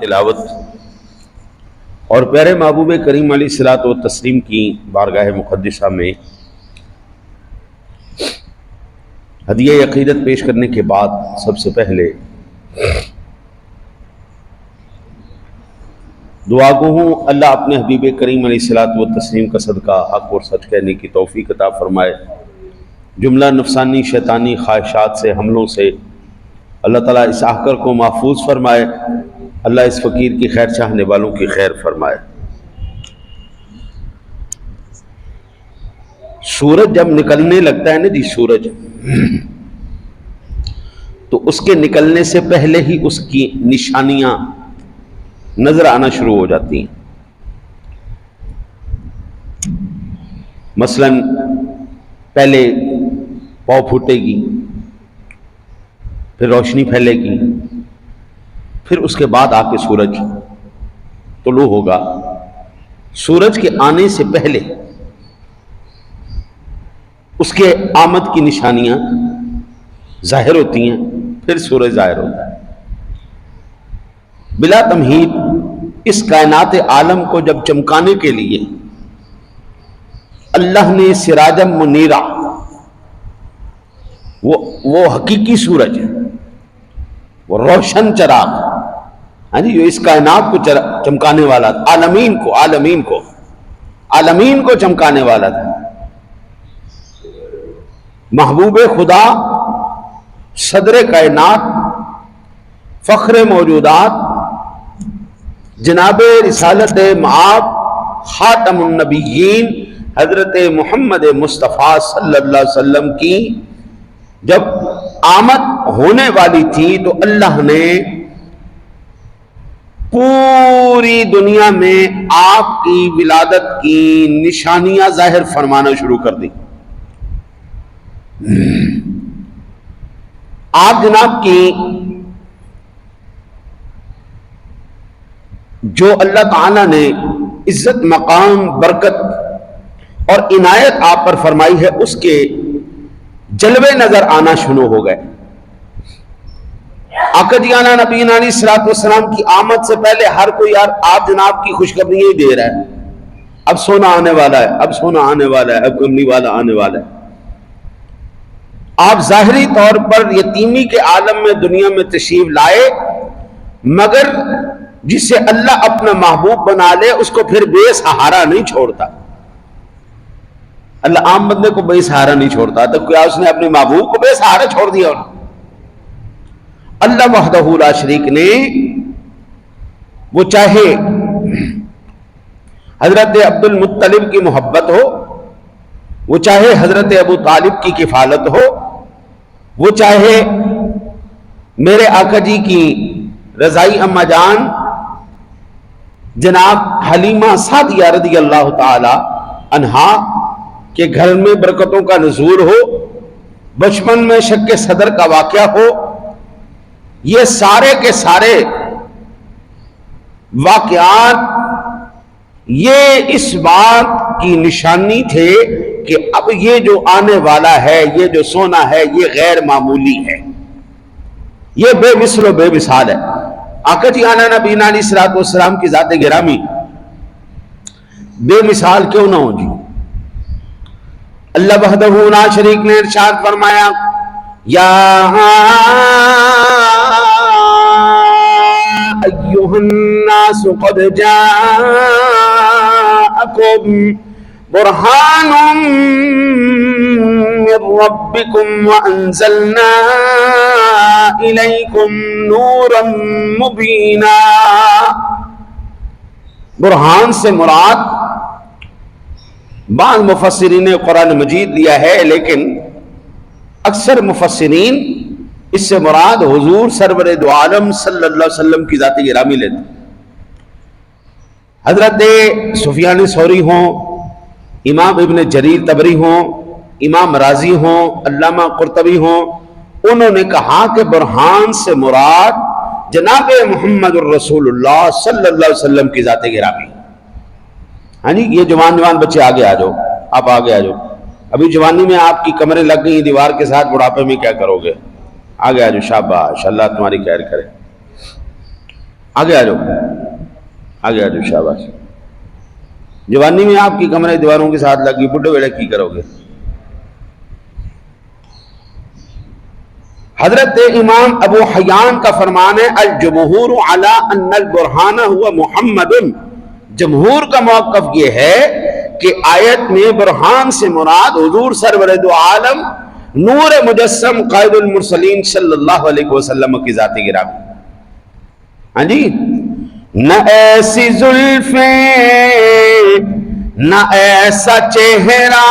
تلاوت اور پیارے محبوب کریم علیہ الصلوۃ والتسلیم کی بارگاہ مقدسہ میں ہدیہ عقیدت پیش کرنے کے بعد سب سے پہلے دعا گو ہوں اللہ اپنے حبیب کریم علیہ الصلوۃ والتسلیم کا صدقہ حق اور سچ کہنے کی توفیق عطا فرمائے، جملہ نفسانی شیطانی خواہشات سے حملوں سے اللہ تعالیٰ اس آخر کو محفوظ فرمائے، اللہ اس فقیر کی خیر چاہنے والوں کی خیر فرمائے۔ سورج جب نکلنے لگتا ہے نا جی، سورج تو اس کے نکلنے سے پہلے ہی اس کی نشانیاں نظر آنا شروع ہو جاتی ہیں۔ مثلا پہلے پاؤں پھوٹے گی، پھر روشنی پھیلے گی، پھر اس کے بعد آ کے سورج طلوع ہوگا۔ سورج کے آنے سے پہلے اس کے آمد کی نشانیاں ظاہر ہوتی ہیں، پھر سورج ظاہر ہوتا ہے۔ بلا تمہید اس کائنات عالم کو جب چمکانے کے لیے اللہ نے سراجم منیرہ، وہ حقیقی سورج ہے، وہ روشن چراغ، ہاں جی، جو اس کائنات کو چمکانے والا تھا، عالمین کو چمکانے والا تھا۔ محبوب خدا، صدر کائنات، فخر موجودات، جناب رسالت مآب، خاتم النبیین حضرت محمد مصطفیٰ صلی اللہ علیہ وسلم کی جب آمد ہونے والی تھی تو اللہ نے پوری دنیا میں آپ کی ولادت کی نشانیاں ظاہر فرمانا شروع کر دی۔ آپ جناب کی جو اللہ تعالیٰ نے عزت، مقام، برکت اور عنایت آپ پر فرمائی ہے، اس کے جلوے نظر آنا شروع ہو گئے۔ آقا جانا نبی علیہ الصلوۃ والسلام کی آمد سے پہلے ہر کوئی یار آپ جناب کی خوشخبری ہی دے رہا ہے، اب سونا آنے والا ہے، اب سونا آنے والا ہے، اب کملی والا آنے والا ہے۔ آپ ظاہری طور پر یتیمی کے عالم میں دنیا میں تشریف لائے، مگر جسے اللہ اپنا محبوب بنا لے اس کو پھر بے سہارا نہیں چھوڑتا۔ اللہ عام بندے کو بے سہارا نہیں چھوڑتا، تو کیا اس نے اپنے محبوب کو بے سہارا چھوڑ دیا؟ اللہ وحدہ لا شریک نے، وہ چاہے حضرت عبد المطلب کی محبت ہو، وہ چاہے حضرت ابو طالب کی کفالت ہو، وہ چاہے میرے آقا جی کی رضائی اما جان جناب حلیمہ سعدیہ رضی اللہ تعالی عنہا کے گھر میں برکتوں کا نزول ہو، بچپن میں شق صدر کا واقعہ ہو، یہ سارے کے سارے واقعات یہ اس بات کی نشانی تھے کہ اب یہ جو آنے والا ہے، یہ جو سونا ہے، یہ غیر معمولی ہے، یہ بے مثل و بے مثال ہے۔ آقا جی آنا نبی علیہ الصلوۃ والسلام کی ذات گرامی بے مثال کیوں نہ ہو جی؟ اللہ وحدہ لا شریک نے ارشاد فرمایا، یا ایھا الناس قد جاءکم برہان من ربکم وانزلنا الیکم نورا مبینا۔ برہان سے مراد بعض مفسرین نے قرآن مجید لیا ہے، لیکن اکثر مفسرین اس سے مراد حضور سرور دو عالم صلی اللہ علیہ وسلم کی ذات گرامی لیتے۔ حضرت سفیان ثوری ہوں، امام ابن جریر طبری ہوں، امام رازی ہوں، علامہ قرطبی ہوں، انہوں نے کہا کہ برہان سے مراد جناب محمد الرسول اللہ صلی اللہ علیہ وسلم کی ذات گرامی۔ ہاں جی، یہ جوان بچے آگے آ جاؤ، آپ آگے آ جاؤ، ابھی جوانی میں آپ کی کمریں لگ گئی دیوار کے ساتھ، بڑھاپے میں کیا کرو گے؟ آگے آ جاؤ، شاباش، اللہ تمہاری خیر کرے۔ آگے آ جاؤ، آگے آ جاؤ، شاباش۔ جوانی میں آپ کی کمریں دیواروں کے ساتھ لگی، بڈھے ویلے کی کرو گے؟ حضرت امام ابو حیان کا فرمان ہے الجمہور علی ان البرہان هو محمد، جمہور کا موقف یہ ہے کہ آیت میں برہان سے مراد حضور سرور دو عالم نور مجسم قائد المرسلین صلی اللہ علیہ وسلم کی ذات گرامی۔ ہاں جی، نہ ایسی زلفیں نہ ایسا چہرہ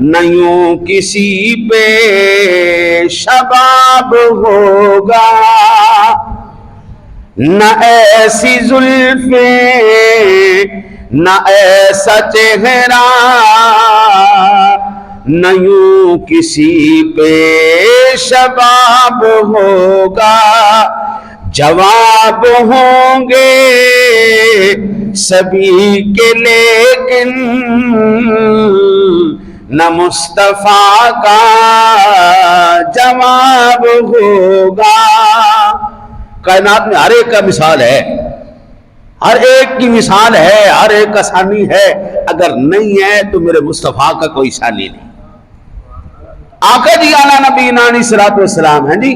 نہ یوں کسی پہ شباب ہوگا، نہ ایسی زلفیں نہ ایسا چہرہ نہ یوں کسی پہ شباب ہوگا، جواب ہوں گے سبھی کے لیکن نہ مصطفیٰ کا جواب ہوگا۔ کائنات میں ہر ایک کا مثال ہے، ہر ایک کی مثال ہے، ہر ایک کا ثانی ہے، اگر نہیں ہے تو میرے مصطفیٰ کا کوئی ثانی نہیں۔ آقا جی اعلیٰ نبی علیہ الصلوۃ والسلام ہیں جی،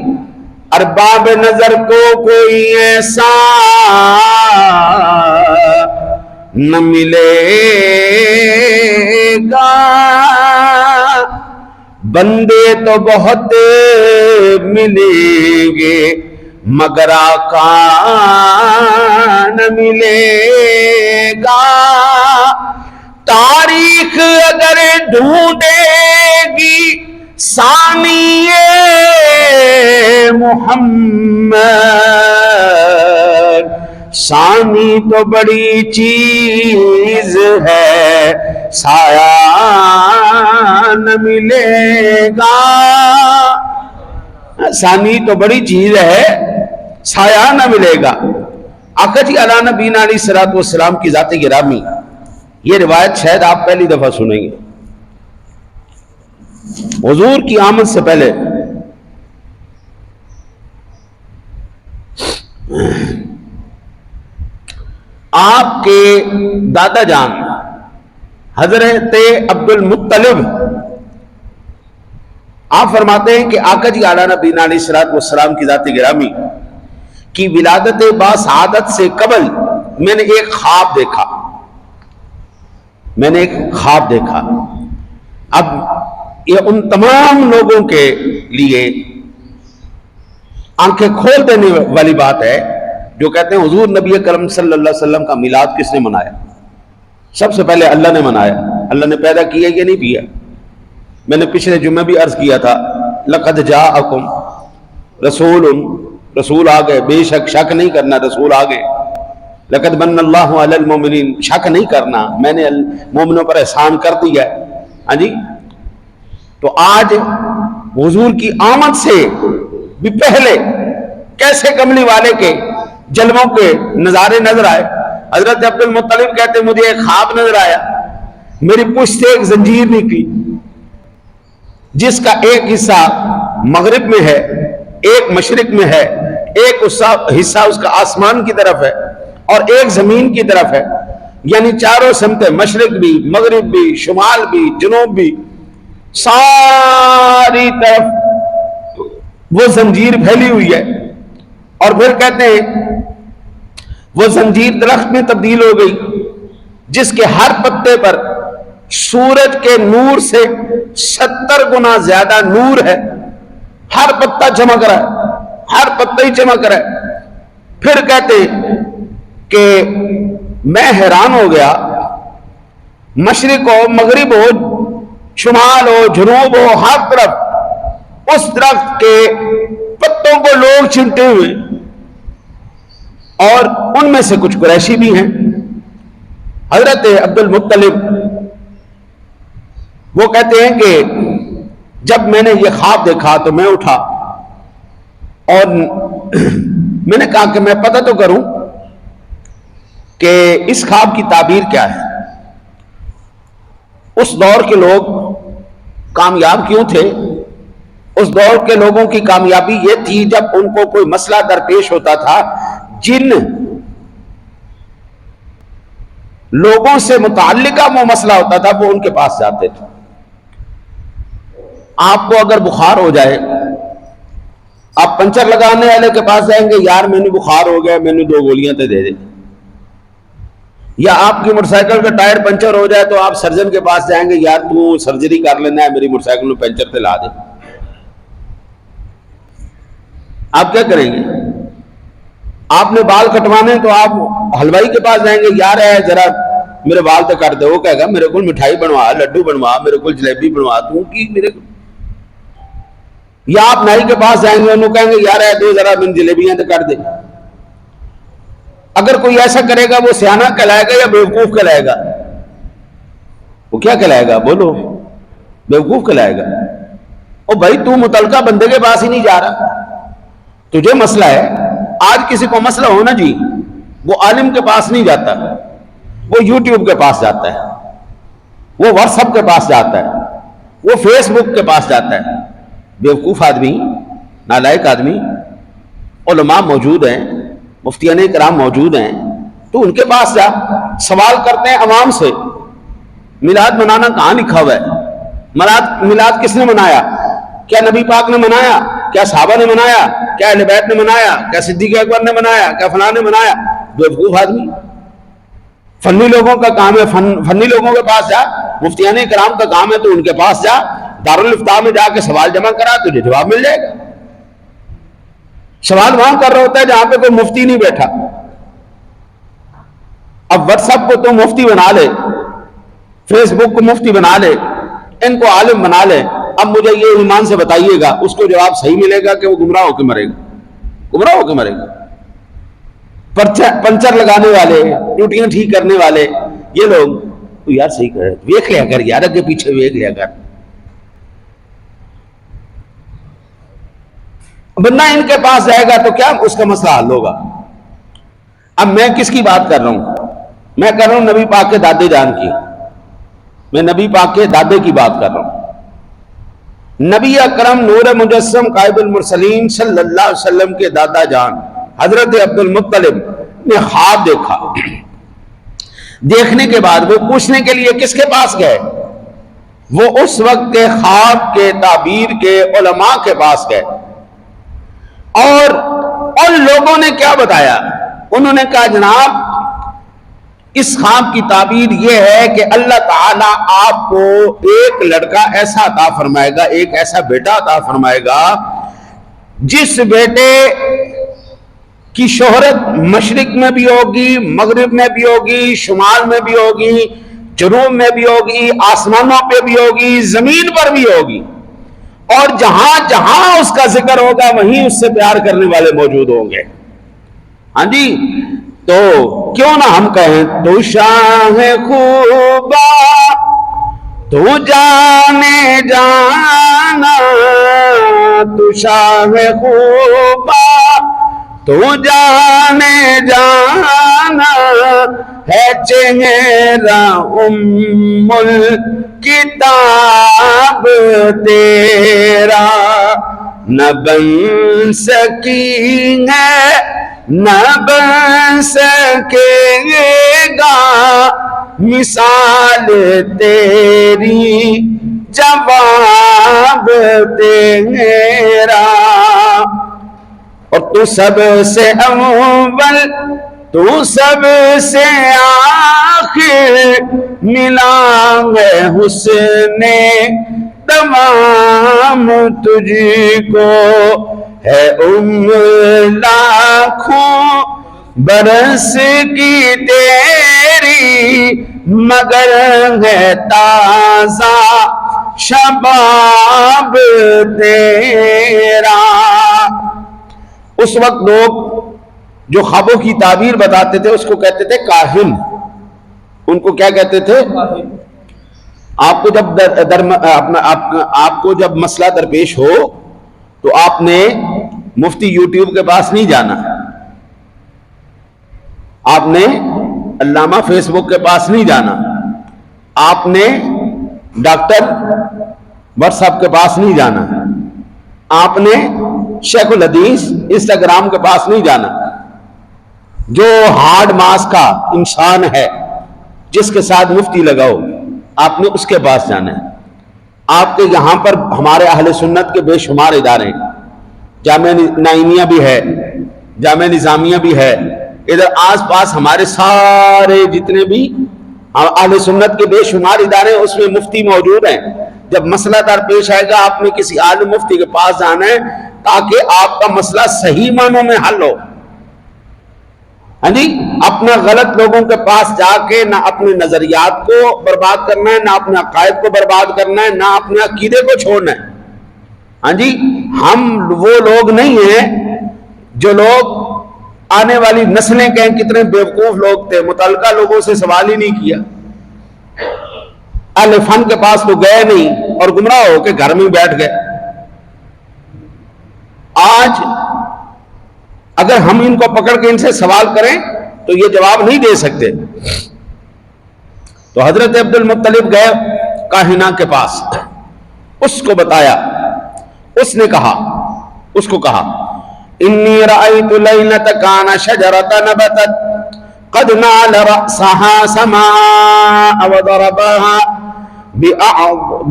ارباب نظر کو کوئی ایسا نہ ملے گا، بندے تو بہت ملیں گے مگر آقا نہ ملے گا۔ تاریخ اگر ڈھونڈے گی ثانی محمد، ثانی تو بڑی چیز ہے سایہ نہ ملے گا، ثانی تو بڑی چیز ہے سایہ نہ ملے گا۔ آقا جی علیہ نبی علیہ الصلوۃ والسلام کی ذات گرامی، یہ روایت شاید آپ پہلی دفعہ سنیں گے۔ حضور کی آمد سے پہلے آپ کے دادا جان حضرت عبد المطلب، آپ فرماتے ہیں کہ آقا جی اعلیٰ نبی علیہ الصلوۃ والسلام کی ذات گرامی کی ولادت باسعادت سے قبل میں نے ایک خواب دیکھا۔ اب یہ ان تمام لوگوں کے لیے آنکھیں کھول دینے والی بات ہے جو کہتے ہیں حضور نبی کرم صلی اللہ علیہ وسلم کا میلاد کس نے منایا؟ سب سے پہلے اللہ نے منایا۔ اللہ نے پیدا کیا یا نہیں کیا؟ میں نے پچھلے جمعے بھی عرض کیا تھا لقد جاءکم رسول، رسول آ گئے، بے شک، شک نہیں کرنا، رسول آ گئے۔ لقد من اللہ علی المومنین، شک نہیں کرنا، میں نے مومنوں پر احسان کر دیا ہے۔ ہاں جی، تو آج حضور کی آمد سے بھی پہلے کیسے کملی والے کے جلووں کے نظارے نظر آئے۔ حضرت عبد المطلب کہتے مجھے ایک خواب نظر آیا، میری پشت سے ایک زنجیر نکلی جس کا ایک حصہ مغرب میں ہے، ایک مشرق میں ہے، ایک حصہ اس کا آسمان کی طرف ہے اور ایک زمین کی طرف ہے، یعنی چاروں سمتیں، مشرق بھی، مغرب بھی، شمال بھی، جنوب بھی، ساری طرف وہ زنجیر پھیلی ہوئی ہے۔ اور پھر کہتے ہیں وہ زنجیر درخت میں تبدیل ہو گئی جس کے ہر پتے پر سورج کے نور سے 70 گنا زیادہ نور ہے، ہر پتا چمک رہا ہے، ہر پتا ہی چمک رہا ہے۔ پھر کہتے ہیں کہ میں حیران ہو گیا، مشرق ہو، مغرب ہو، شمال ہو، جنوب ہو، ہر طرف اس درخت کے پتوں کو لوگ چنتے ہوئے، اور ان میں سے کچھ قریشی بھی ہیں۔ حضرت عبد المطلب وہ کہتے ہیں کہ جب میں نے یہ خواب دیکھا تو میں اٹھا اور میں نے کہا کہ میں پتہ تو کروں کہ اس خواب کی تعبیر کیا ہے، اس دور کے لوگ کامیاب کیوں تھے۔ اس دور کے لوگوں کی کامیابی یہ تھی جب ان کو کوئی مسئلہ درپیش ہوتا تھا جن لوگوں سے متعلقہ وہ مسئلہ ہوتا تھا وہ ان کے پاس جاتے تھے. آپ کو اگر بخار ہو جائے, آپ پنچر لگانے والے کے پاس جائیں گے, یار میں نے بخار ہو گیا, میں نے 2 گولیاں تے دے دے. یا آپ کی موٹر سائیکل کا ٹائر پنچر ہو جائے تو آپ سرجن کے پاس جائیں گے, یار تو سرجری کر لینا ہے, میری موٹر سائیکل میں پنچر تے لا دے. آپ کیا کریں گے؟ آپ نے بال کٹوانے تو آپ حلوائی کے پاس جائیں گے, یار ہے ذرا میرے بال تے کٹ دے. وہ کہے گا میرے کو مٹھائی بنوا, لڈو بنوا, میرے کو جلیبی بنوا, تو کی میرے کو. یا آپ نائی کے پاس جائیں گے, انہوں کہیں گے یار ہے دو ذرا من جلیبیاں تے کٹ دے. اگر کوئی ایسا کرے گا وہ سیانہ کہلائے گا یا بیوقوف کہلائے گا؟ وہ کیا کہلائے گا بولو؟ بیوقوف کہلائے گا. او بھائی تو متعلقہ بندے کے پاس ہی نہیں جا رہا, تجھے مسئلہ ہے. آج کسی کو مسئلہ ہو نا جی, وہ عالم کے پاس نہیں جاتا, وہ یوٹیوب کے پاس جاتا ہے, وہ واٹس ایپ کے پاس جاتا ہے, وہ فیس بک کے پاس جاتا ہے. بیوقوف آدمی, نالائق آدمی. علماء موجود ہیں, مفتیان کرام موجود ہیں, تو ان کے پاس جا. سوال کرتے ہیں عوام سے, میلاد منانا کہاں لکھا ہوا ہے؟ میلاد کس نے منایا؟ کیا نبی پاک نے منایا؟ کیا صحابہ نے منایا؟ کیا اہل بیت نے منایا؟ کیا صدیق اکبر نے منایا؟ کیا فلاں نے منایا؟ بیوقوف آدمی. فنی لوگوں کا کام ہے, فنی لوگوں کے پاس جا. مفتیان کرام کا کام ہے تو ان کے پاس جا, دارالفتاء میں جا کے سوال جمع کرا, تجھے جواب مل جائے گا. سوال وہاں کر رہا ہوتا ہے جہاں پہ کوئی مفتی نہیں بیٹھا. اب واٹس ایپ کو تو مفتی بنا لے, فیس بک کو مفتی بنا لے, ان کو عالم بنا لے. اب مجھے یہ ایمان سے بتائیے گا, اس کو جواب صحیح ملے گا کہ وہ گمراہ ہو کے مرے گا؟ گمراہ ہو کے مرے گا. پنچر لگانے والے, ٹوٹیاں ٹھیک کرنے والے, یہ لوگ تو یار صحیح کر ویکھ لیا کر, یار اگے پیچھے ویکھ لیا کر. بندہ ان کے پاس جائے گا تو کیا اس کا مسئلہ حل ہوگا؟ اب میں کس کی بات کر رہا ہوں؟ میں کر رہا ہوں نبی پاک کے دادے جان کی. میں نبی پاک کے دادے کی بات کر رہا ہوں. نبی اکرم نور مجسم قائد المرسلین صلی اللہ علیہ وسلم کے دادا جان حضرت عبد المطلب نے خواب دیکھا. دیکھنے کے بعد وہ پوچھنے کے لیے کس کے پاس گئے؟ وہ اس وقت کے خواب کے تعبیر کے علماء کے پاس گئے. اور ان لوگوں نے کیا بتایا؟ انہوں نے کہا جناب اس خواب کی تعبیر یہ ہے کہ اللہ تعالیٰ آپ کو ایک لڑکا ایسا عطا فرمائے گا, ایک ایسا بیٹا عطا فرمائے گا جس بیٹے کی شہرت مشرق میں بھی ہوگی, مغرب میں بھی ہوگی, شمال میں بھی ہوگی, جنوب میں بھی ہوگی, آسمانوں پہ بھی ہوگی, زمین پر بھی ہوگی. اور جہاں جہاں اس کا ذکر ہوگا وہیں اس سے پیار کرنے والے موجود ہوں گے. ہاں جی, تو کیوں نہ ہم کہیں تو شاہ خوبا تو جانے جانا, تو شاہ خوبا تو جانے جانا ہے چہرہ ام کتاب تیرا, نہ بن سکی ہے نہ بن سکے گا مثال تیری جواب تیرا. اور تو سب سے اول تو سب سے آخر ملا ہے حسن تمام تجھ کو, ہے لاکھوں برس کی تیری مگر ہے تازہ شباب تیرا. اس وقت لوگ جو خوابوں کی تعبیر بتاتے تھے اس کو کہتے تھے کاہن. ان کو کیا کہتے تھے؟ آپ کو جب مسئلہ درپیش ہو تو آپ نے مفتی یوٹیوب کے پاس نہیں جانا, آپ نے علامہ فیس بک کے پاس نہیں جانا, آپ نے ڈاکٹر واٹس ایپ کے پاس نہیں جانا, آپ نے شیخ الحدیث انسٹاگرام کے پاس نہیں جانا. جو ہارڈ ماس کا انسان ہے جس کے ساتھ مفتی لگاؤ آپ نے اس کے پاس جانا ہے. آپ کے یہاں پر ہمارے اہل سنت کے بے شمار ادارے ہیں, جامعہ نعیمیہ بھی ہے, جامعہ نظامیہ بھی ہے, ادھر آس پاس ہمارے سارے جتنے بھی اہل سنت کے بے شمار ادارے ہیں اس میں مفتی موجود ہیں. جب مسئلہ درپیش آئے گا آپ نے کسی عالم مفتی کے پاس جانا ہے تاکہ آپ کا مسئلہ صحیح معنوں میں حل ہو. ہاں جی, اپنا غلط لوگوں کے پاس جا کے نہ اپنے نظریات کو برباد کرنا ہے, نہ اپنے عقائد کو برباد کرنا ہے, نہ اپنے عقیدے کو چھوڑنا ہے. ہاں جی, ہم وہ لوگ نہیں ہیں جو لوگ آنے والی نسلیں کہیں کتنے بیوقوف لوگ تھے, متعلقہ لوگوں سے سوال ہی نہیں کیا, اہل فن کے پاس تو گئے نہیں اور گمراہ ہو کے گھر میں بیٹھ گئے. آج اگر ہم ان کو پکڑ کے ان سے سوال کریں تو یہ جواب نہیں دے سکتے. تو حضرت عبد المطلب گئے کاہنہ کے پاس, اس کو بتایا, اس نے کہا, اس کو کہا انی رأیت لیلۃ کان شجرۃ نبتت قد نال رأسها سماء وضربها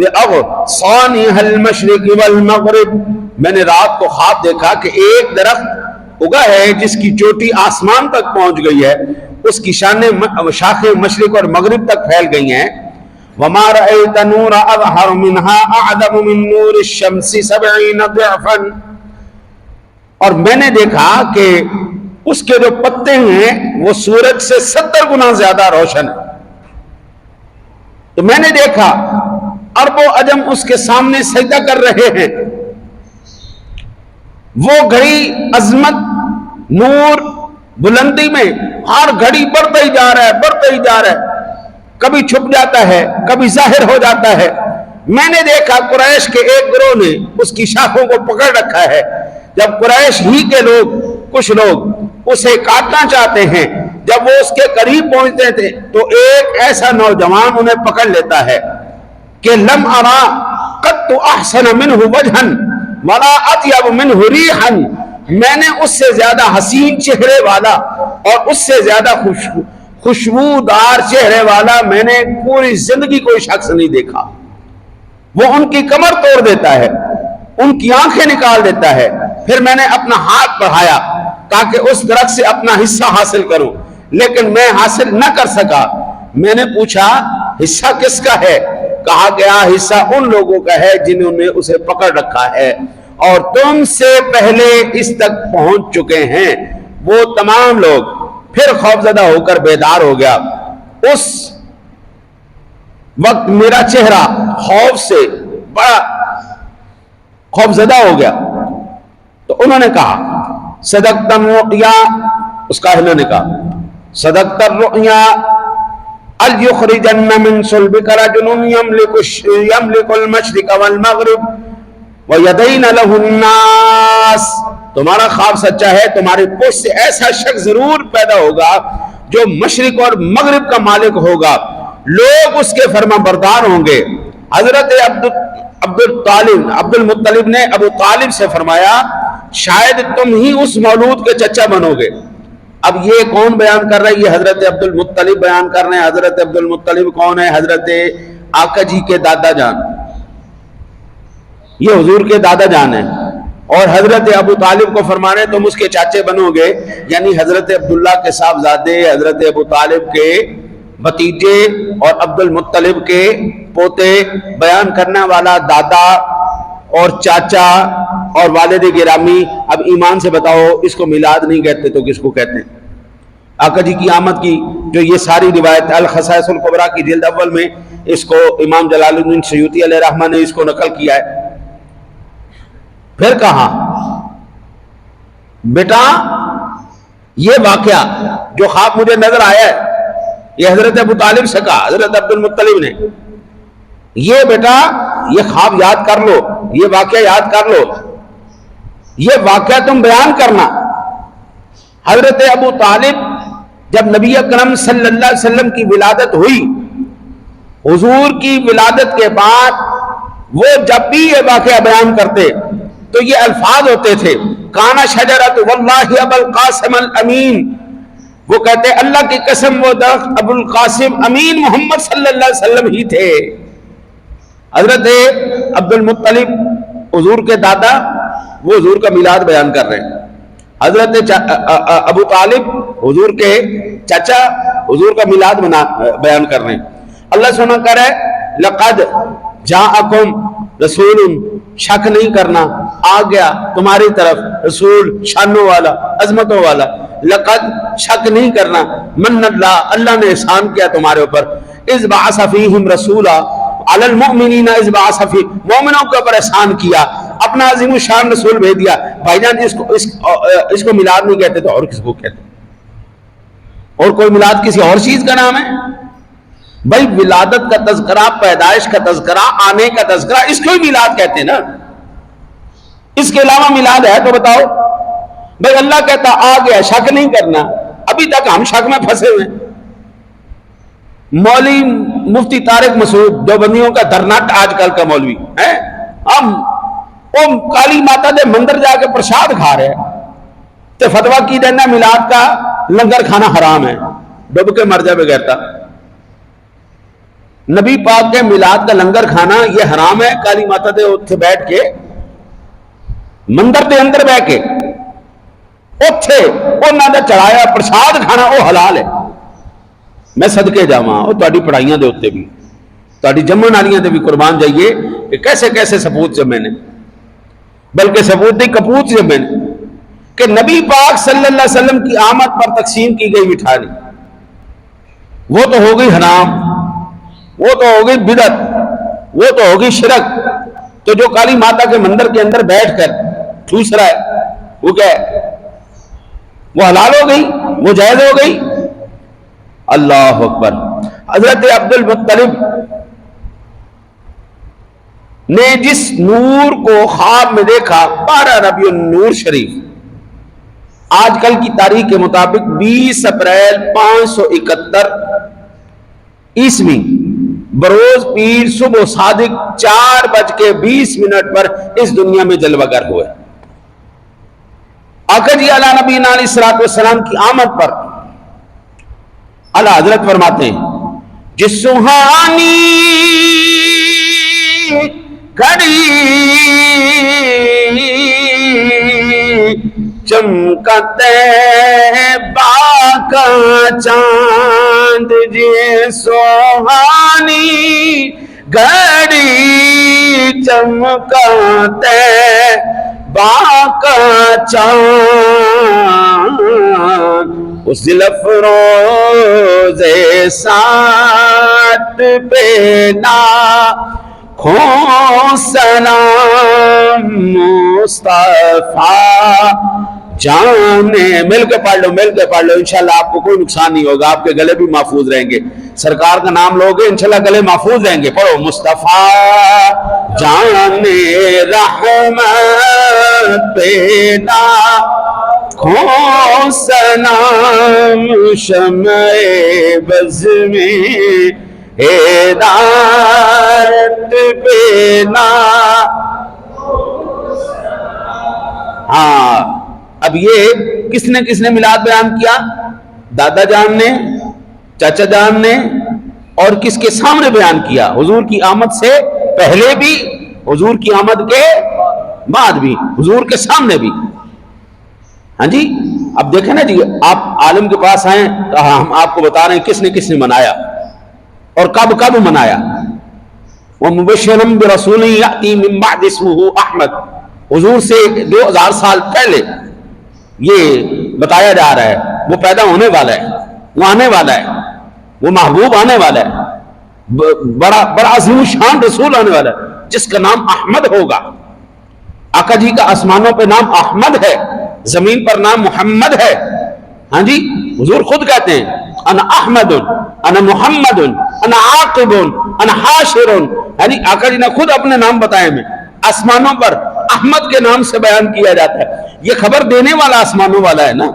بأغصانها المشرق والمغرب. میں نے رات کو خواب دیکھا کہ ایک درخت اگا ہے جس کی چوٹی آسمان تک پہنچ گئی ہے, اس کی شاخیں مشرق اور مغرب تک پھیل گئی ہیں. وما رأيت نور أظهر منها أعظم من نور الشمس 70 ضعفا. اور میں نے دیکھا کہ اس کے جو پتے ہیں وہ سورج سے 70 گنا زیادہ روشن ہے. تو میں نے دیکھا عرب و عجم اس کے سامنے سجدہ کر رہے ہیں. وہ گھڑی عظمت, نور, بلندی میں ہر گھڑی بڑھتا ہی جا رہا ہے, بڑھتا ہی جا رہا ہے, کبھی چھپ جاتا ہے, کبھی ظاہر ہو جاتا ہے. میں نے دیکھا قریش کے ایک گروہ نے اس کی شاخوں کو پکڑ رکھا ہے. جب قریش ہی کے لوگ, کچھ لوگ اسے کاٹنا چاہتے ہیں, جب وہ اس کے قریب پہنچتے تھے تو ایک ایسا نوجوان انہیں پکڑ لیتا ہے کہ لم ارا قط احسن منہ وجہا ولا اطیب منہ ریحا. میں نے اس سے زیادہ حسین چہرے والا اور اس سے زیادہ خوشبودار چہرے والا میں نے پوری زندگی کوئی شخص نہیں دیکھا. وہ ان کی کمر توڑ دیتا ہے, ان کی آنکھیں نکال دیتا ہے. پھر میں نے اپنا ہاتھ بڑھایا تاکہ اس درخت سے اپنا حصہ حاصل کروں, لیکن میں حاصل نہ کر سکا. میں نے پوچھا حصہ کس کا ہے؟ کہا گیا حصہ ان لوگوں کا ہے جنہوں نے اسے پکڑ رکھا ہے اور تم سے پہلے اس تک پہنچ چکے ہیں. وہ تمام لوگ پھر خوفزدہ ہو کر بیدار ہو گیا. اس وقت میرا چہرہ خوف سے بڑا خوفزدہ ہو گیا. تو انہوں نے کہا صدقت الرؤیا, اس کاہنہ نے کہا صدقت الرؤیا الیخرجن من صلبک رجل یملک المشرق والمغرب وَيَدَيْنَ لَهُ النَّاسِ. تمہارا خواب سچا ہے, تمہاری پشت سے ایسا شخص ضرور پیدا ہوگا جو مشرق اور مغرب کا مالک ہوگا, لوگ اس کے فرما بردار ہوں گے. حضرت عبد المطلب نے ابو طالب سے فرمایا شاید تم ہی اس مولود کے چچا بنو گے. اب یہ کون بیان کر رہا ہے؟ یہ حضرت عبد المطلب بیان کر رہے ہیں. حضرت عبد المطلب کون ہے؟ حضرت آقا جی کے دادا جان, یہ حضور کے دادا جان ہیں. اور حضرت ابو طالب کو فرمانے تم اس کے چاچے بنو گے, یعنی حضرت عبداللہ کے صاحبزادے, حضرت ابو طالب کے بھتیجے اور عبد المطلب کے پوتے. بیان کرنے والا دادا اور چاچا اور والد گرامی. اب ایمان سے بتاؤ اس کو میلاد نہیں کہتے تو کس کو کہتے ہیں؟ آقا جی کی آمد کی جو یہ ساری روایت الخصائص الکبریٰ کی جلد اول میں اس کو امام جلال الدین سیوطی علیہ رحمہ نے اس کو نقل کیا ہے. پھر کہا بیٹا یہ واقعہ جو خواب مجھے نظر آیا ہے, یہ حضرت ابو طالب سے کہا, حضرت عبد المطلب نے, یہ بیٹا یہ خواب یاد کر لو, یہ واقعہ یاد کر لو, یہ واقعہ تم بیان کرنا. حضرت ابو طالب جب نبی اکرم صلی اللہ علیہ وسلم کی ولادت ہوئی, حضور کی ولادت کے بعد وہ جب بھی یہ واقعہ بیان کرتے تو یہ الفاظ ہوتے تھے کانا شجرۃ واللہ ابو القاسم الامین وہ کہتے ہیں اللہ کی قسم وہ درخت ابو القاسم امین محمد صلی اللہ علیہ وسلم ہی تھے. حضرت عبد المطلب حضور کے دادا وہ حضور کا میلاد بیان کر رہے ہیں. حضرت ابو طالب حضور کے چچا حضور کا میلاد بیان کر رہے ہیں. اللہ سبحانہ کہہ رہا ہے لقد جاءکم رسول، شک نہیں کرنا آ گیا تمہاری طرف رسول شانوں والا عظمتوں والا. لقد شک نہیں کرنا من اللہ نے احسان کیا تمہارے اوپر. اذ بعث فیہم رسولا علی المؤمنین اذ بعث فیہم، مومنوں کے اوپر احسان کیا، اپنا عظیم الشان رسول بھیج دیا. بھائی جان اس کو میلاد نہیں کہتے تو اور کس کو کہتے؟ اور کوئی میلاد کسی اور چیز کا نام ہے؟ بھائی ولادت کا تذکرہ، پیدائش کا تذکرہ، آنے کا تذکرہ، اس کو ہی میلاد کہتے ہیں نا. اس کے علاوہ میلاد ہے تو بتاؤ. بھائی اللہ کہتا آ گیا، شک نہیں کرنا. ابھی تک ہم شک میں پھنسے ہوئے. مولوی مفتی طارق مسعود دیوبندیوں کا درنٹ آج کل کا مولوی ہے، ہم کالی ماتا دے مندر جا کے پرساد کھا رہے ہیں تو فتویٰ کی دینا میلاد کا لنگر کھانا حرام ہے. ڈب کے مر جائے بغیرتا. نبی پاک کے میلاد کا لنگر کھانا یہ حرام ہے. کالی ماتا دے اتھے بیٹھ کے مندر دے اندر بیٹھ کے اتھے انہاں دا چڑھایا پرساد کھانا وہ حلال ہے. میں صدقے جاواں اور تہاڈی پڑھائیاں دے اتنے بھی تہاڈی جمن والیاں تے بھی قربان جائیے کہ کیسے کیسے ثبوت جمے نے، بلکہ ثبوت نہیں کپوت جمے نے کہ نبی پاک صلی اللہ علیہ وسلم کی آمد پر تقسیم کی گئی مٹھائی وہ تو ہو گئی حرام، وہ تو ہو گئی بدعت، وہ تو ہو گئی شرک. تو جو کالی ماتا کے مندر کے اندر بیٹھ کر ٹھوس رہا ہے وہ کیا ہے؟ وہ حلال ہو گئی، وہ جائز ہو گئی. اللہ اکبر. حضرت عبد المطلب نے جس نور کو خواب میں دیکھا 12 ربیع النور شریف، آج کل کی تاریخ کے مطابق 20 اپریل 571 عیسوی بروز پیر صبح صادق 4:20 پر اس دنیا میں جلوہ گر ہوئے. آقا جی علی نبینا علیہ الصلوۃ والسلام کی آمد پر اعلیٰ حضرت فرماتے ہیں جس سہانی گھڑی چمکتے باقا چاند، جی سہانی گھڑی چمکتے باقا چاند، اس دل افروز سات پہ نا کھو سلام مصطفیٰ جانے. مل کے پڑھ لو انشاءاللہ آپ کو کوئی نقصان نہیں ہوگا، آپ کے گلے بھی محفوظ رہیں گے. سرکار کا نام لوگے انشاءاللہ گلے محفوظ رہیں گے. پڑھو مصطفیٰ جانے رحمت پیدا کھو سلام شمع بز میں ہدایت پینا. ہاں اب یہ کس نے میلاد بیان کیا؟ دادا جان نے، چاچا جان نے، اور کس کے سامنے بیان کیا؟ حضور کی آمد سے پہلے بھی، حضور کی آمد کے بعد بھی، حضور کے سامنے بھی. ہاں جی اب دیکھیں نا جی، آپ عالم کے پاس آئیں تو ہم آپ کو بتا رہے ہیں کس نے منایا اور کب منایا. وَمُبَشِّرًا بِرَسُولٍ يَأْتِي مِن بَعْدِ اسْمُهُ احمد، حضور سے 2000 سال پہلے یہ بتایا جا رہا ہے وہ پیدا ہونے والا ہے، وہ آنے والا ہے، وہ محبوب آنے والا ہے، بڑا عظیم شان رسول آنے والا ہے جس کا نام احمد ہوگا. آقا جی کا آسمانوں پہ نام احمد ہے، زمین پر نام محمد ہے. ہاں جی حضور خود کہتے ہیں انا احمد، انا محمد، انا عاقب، انا حاشر. یعنی آقا جی نے خود اپنے نام بتائے میں. آسمانوں پر احمد کے نام سے بیان کیا جاتا ہے. یہ خبر دینے والا آسمانوں والا ہے نا،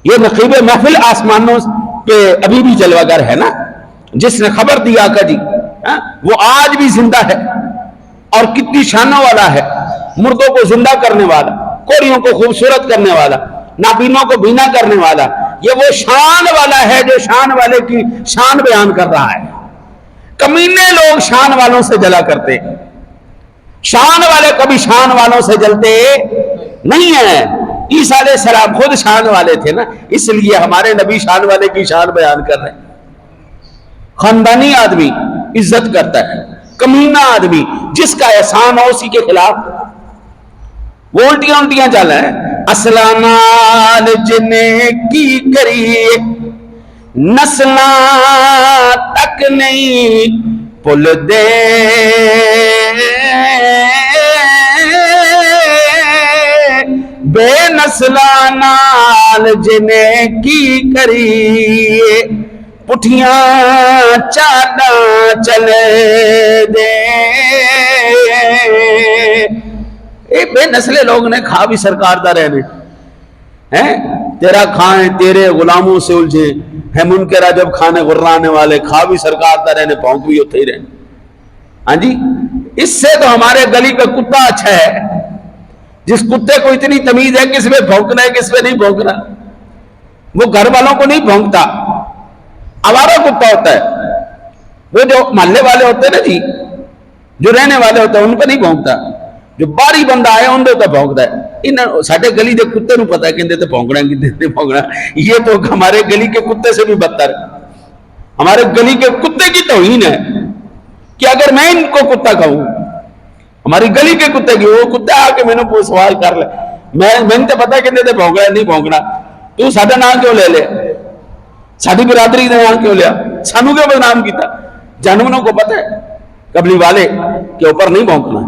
یہ نقیب محفل آسمانوں پہ ابھی بھی جلوہ گر ہے نا. جس نے خبر دی آقا جی وہ آج بھی زندہ ہے اور کتنی شانوں والا ہے. مردوں کو زندہ کرنے والا، کوڑیوں کو خوبصورت کرنے والا، نابینوں کو بینا کرنے والا، یہ وہ شان والا ہے جو شان والے کی شان بیان کر رہا ہے. کمینے لوگ شان والوں سے جلا کرتے، شان والے کبھی شان والوں سے جلتے نہیں ہیں. عیسیٰ علیہ السلام خود شان والے تھے نا، اس لیے ہمارے نبی شان والے کی شان بیان کر رہے ہیں. خاندانی آدمی عزت کرتا ہے، کمینہ آدمی جس کا احسان ہو اسی کے خلاف وہ الٹیاں چل رہے ہیں. اسلام جنے کی کری نسلاں تک نہیں پل دے، بے نسلاں نال جنے کی کری پٹھیاں چالاں چلے دے. بے نسلے لوگ نے کھا بھی سرکار دا رہنے ہیں، تیرا کھائیں تیرے غلاموں سے الجھے ہے منکرہ جب کھانے غرانے والے، کھا بھی سرکار دا رہنے پھونک بھی ہوتے ہی رہنے. ہاں جی، اس سے تو ہمارے گلی کا کتا اچھا ہے، جس کتے کو اتنی تمیز ہے کس میں بھونکنا ہے کس میں نہیں بھونکنا. وہ گھر والوں کو نہیں بھونکتا، آوارہ کتا ہوتا ہے. وہ جو محلے والے ہوتے ہیں نا جی، جو رہنے والے ہوتے ہیں ان پہ نہیں بھونکتا، جو باہری بندہ آیا ان دے تو بھونکتا ہے. ساڈے گلی کے کتے نو پتا ہے کہ تے بھونکنا کہ نہیں بھونکنا. یہ تو ہمارے گلی کے کتے سے بھی بدتر ہے. ہمارے گلی کے کتے کی توہین ہے کہ اگر میں ان کو کتا کہوں، ہماری گلی کے کتے کی، وہ کتے آ کے میں نے سوال کر لے، میں نے پتا ہے کہ تے بھونکنا نہیں بھونکنا، تو ساڈا نام کیوں لے لے، ساری برادری کا نام کیوں لیا، سانو کیوں بدنام کیتا. جانوروں کو پتہ ہے قبلی والے کے اوپر نہیں بھونکنا.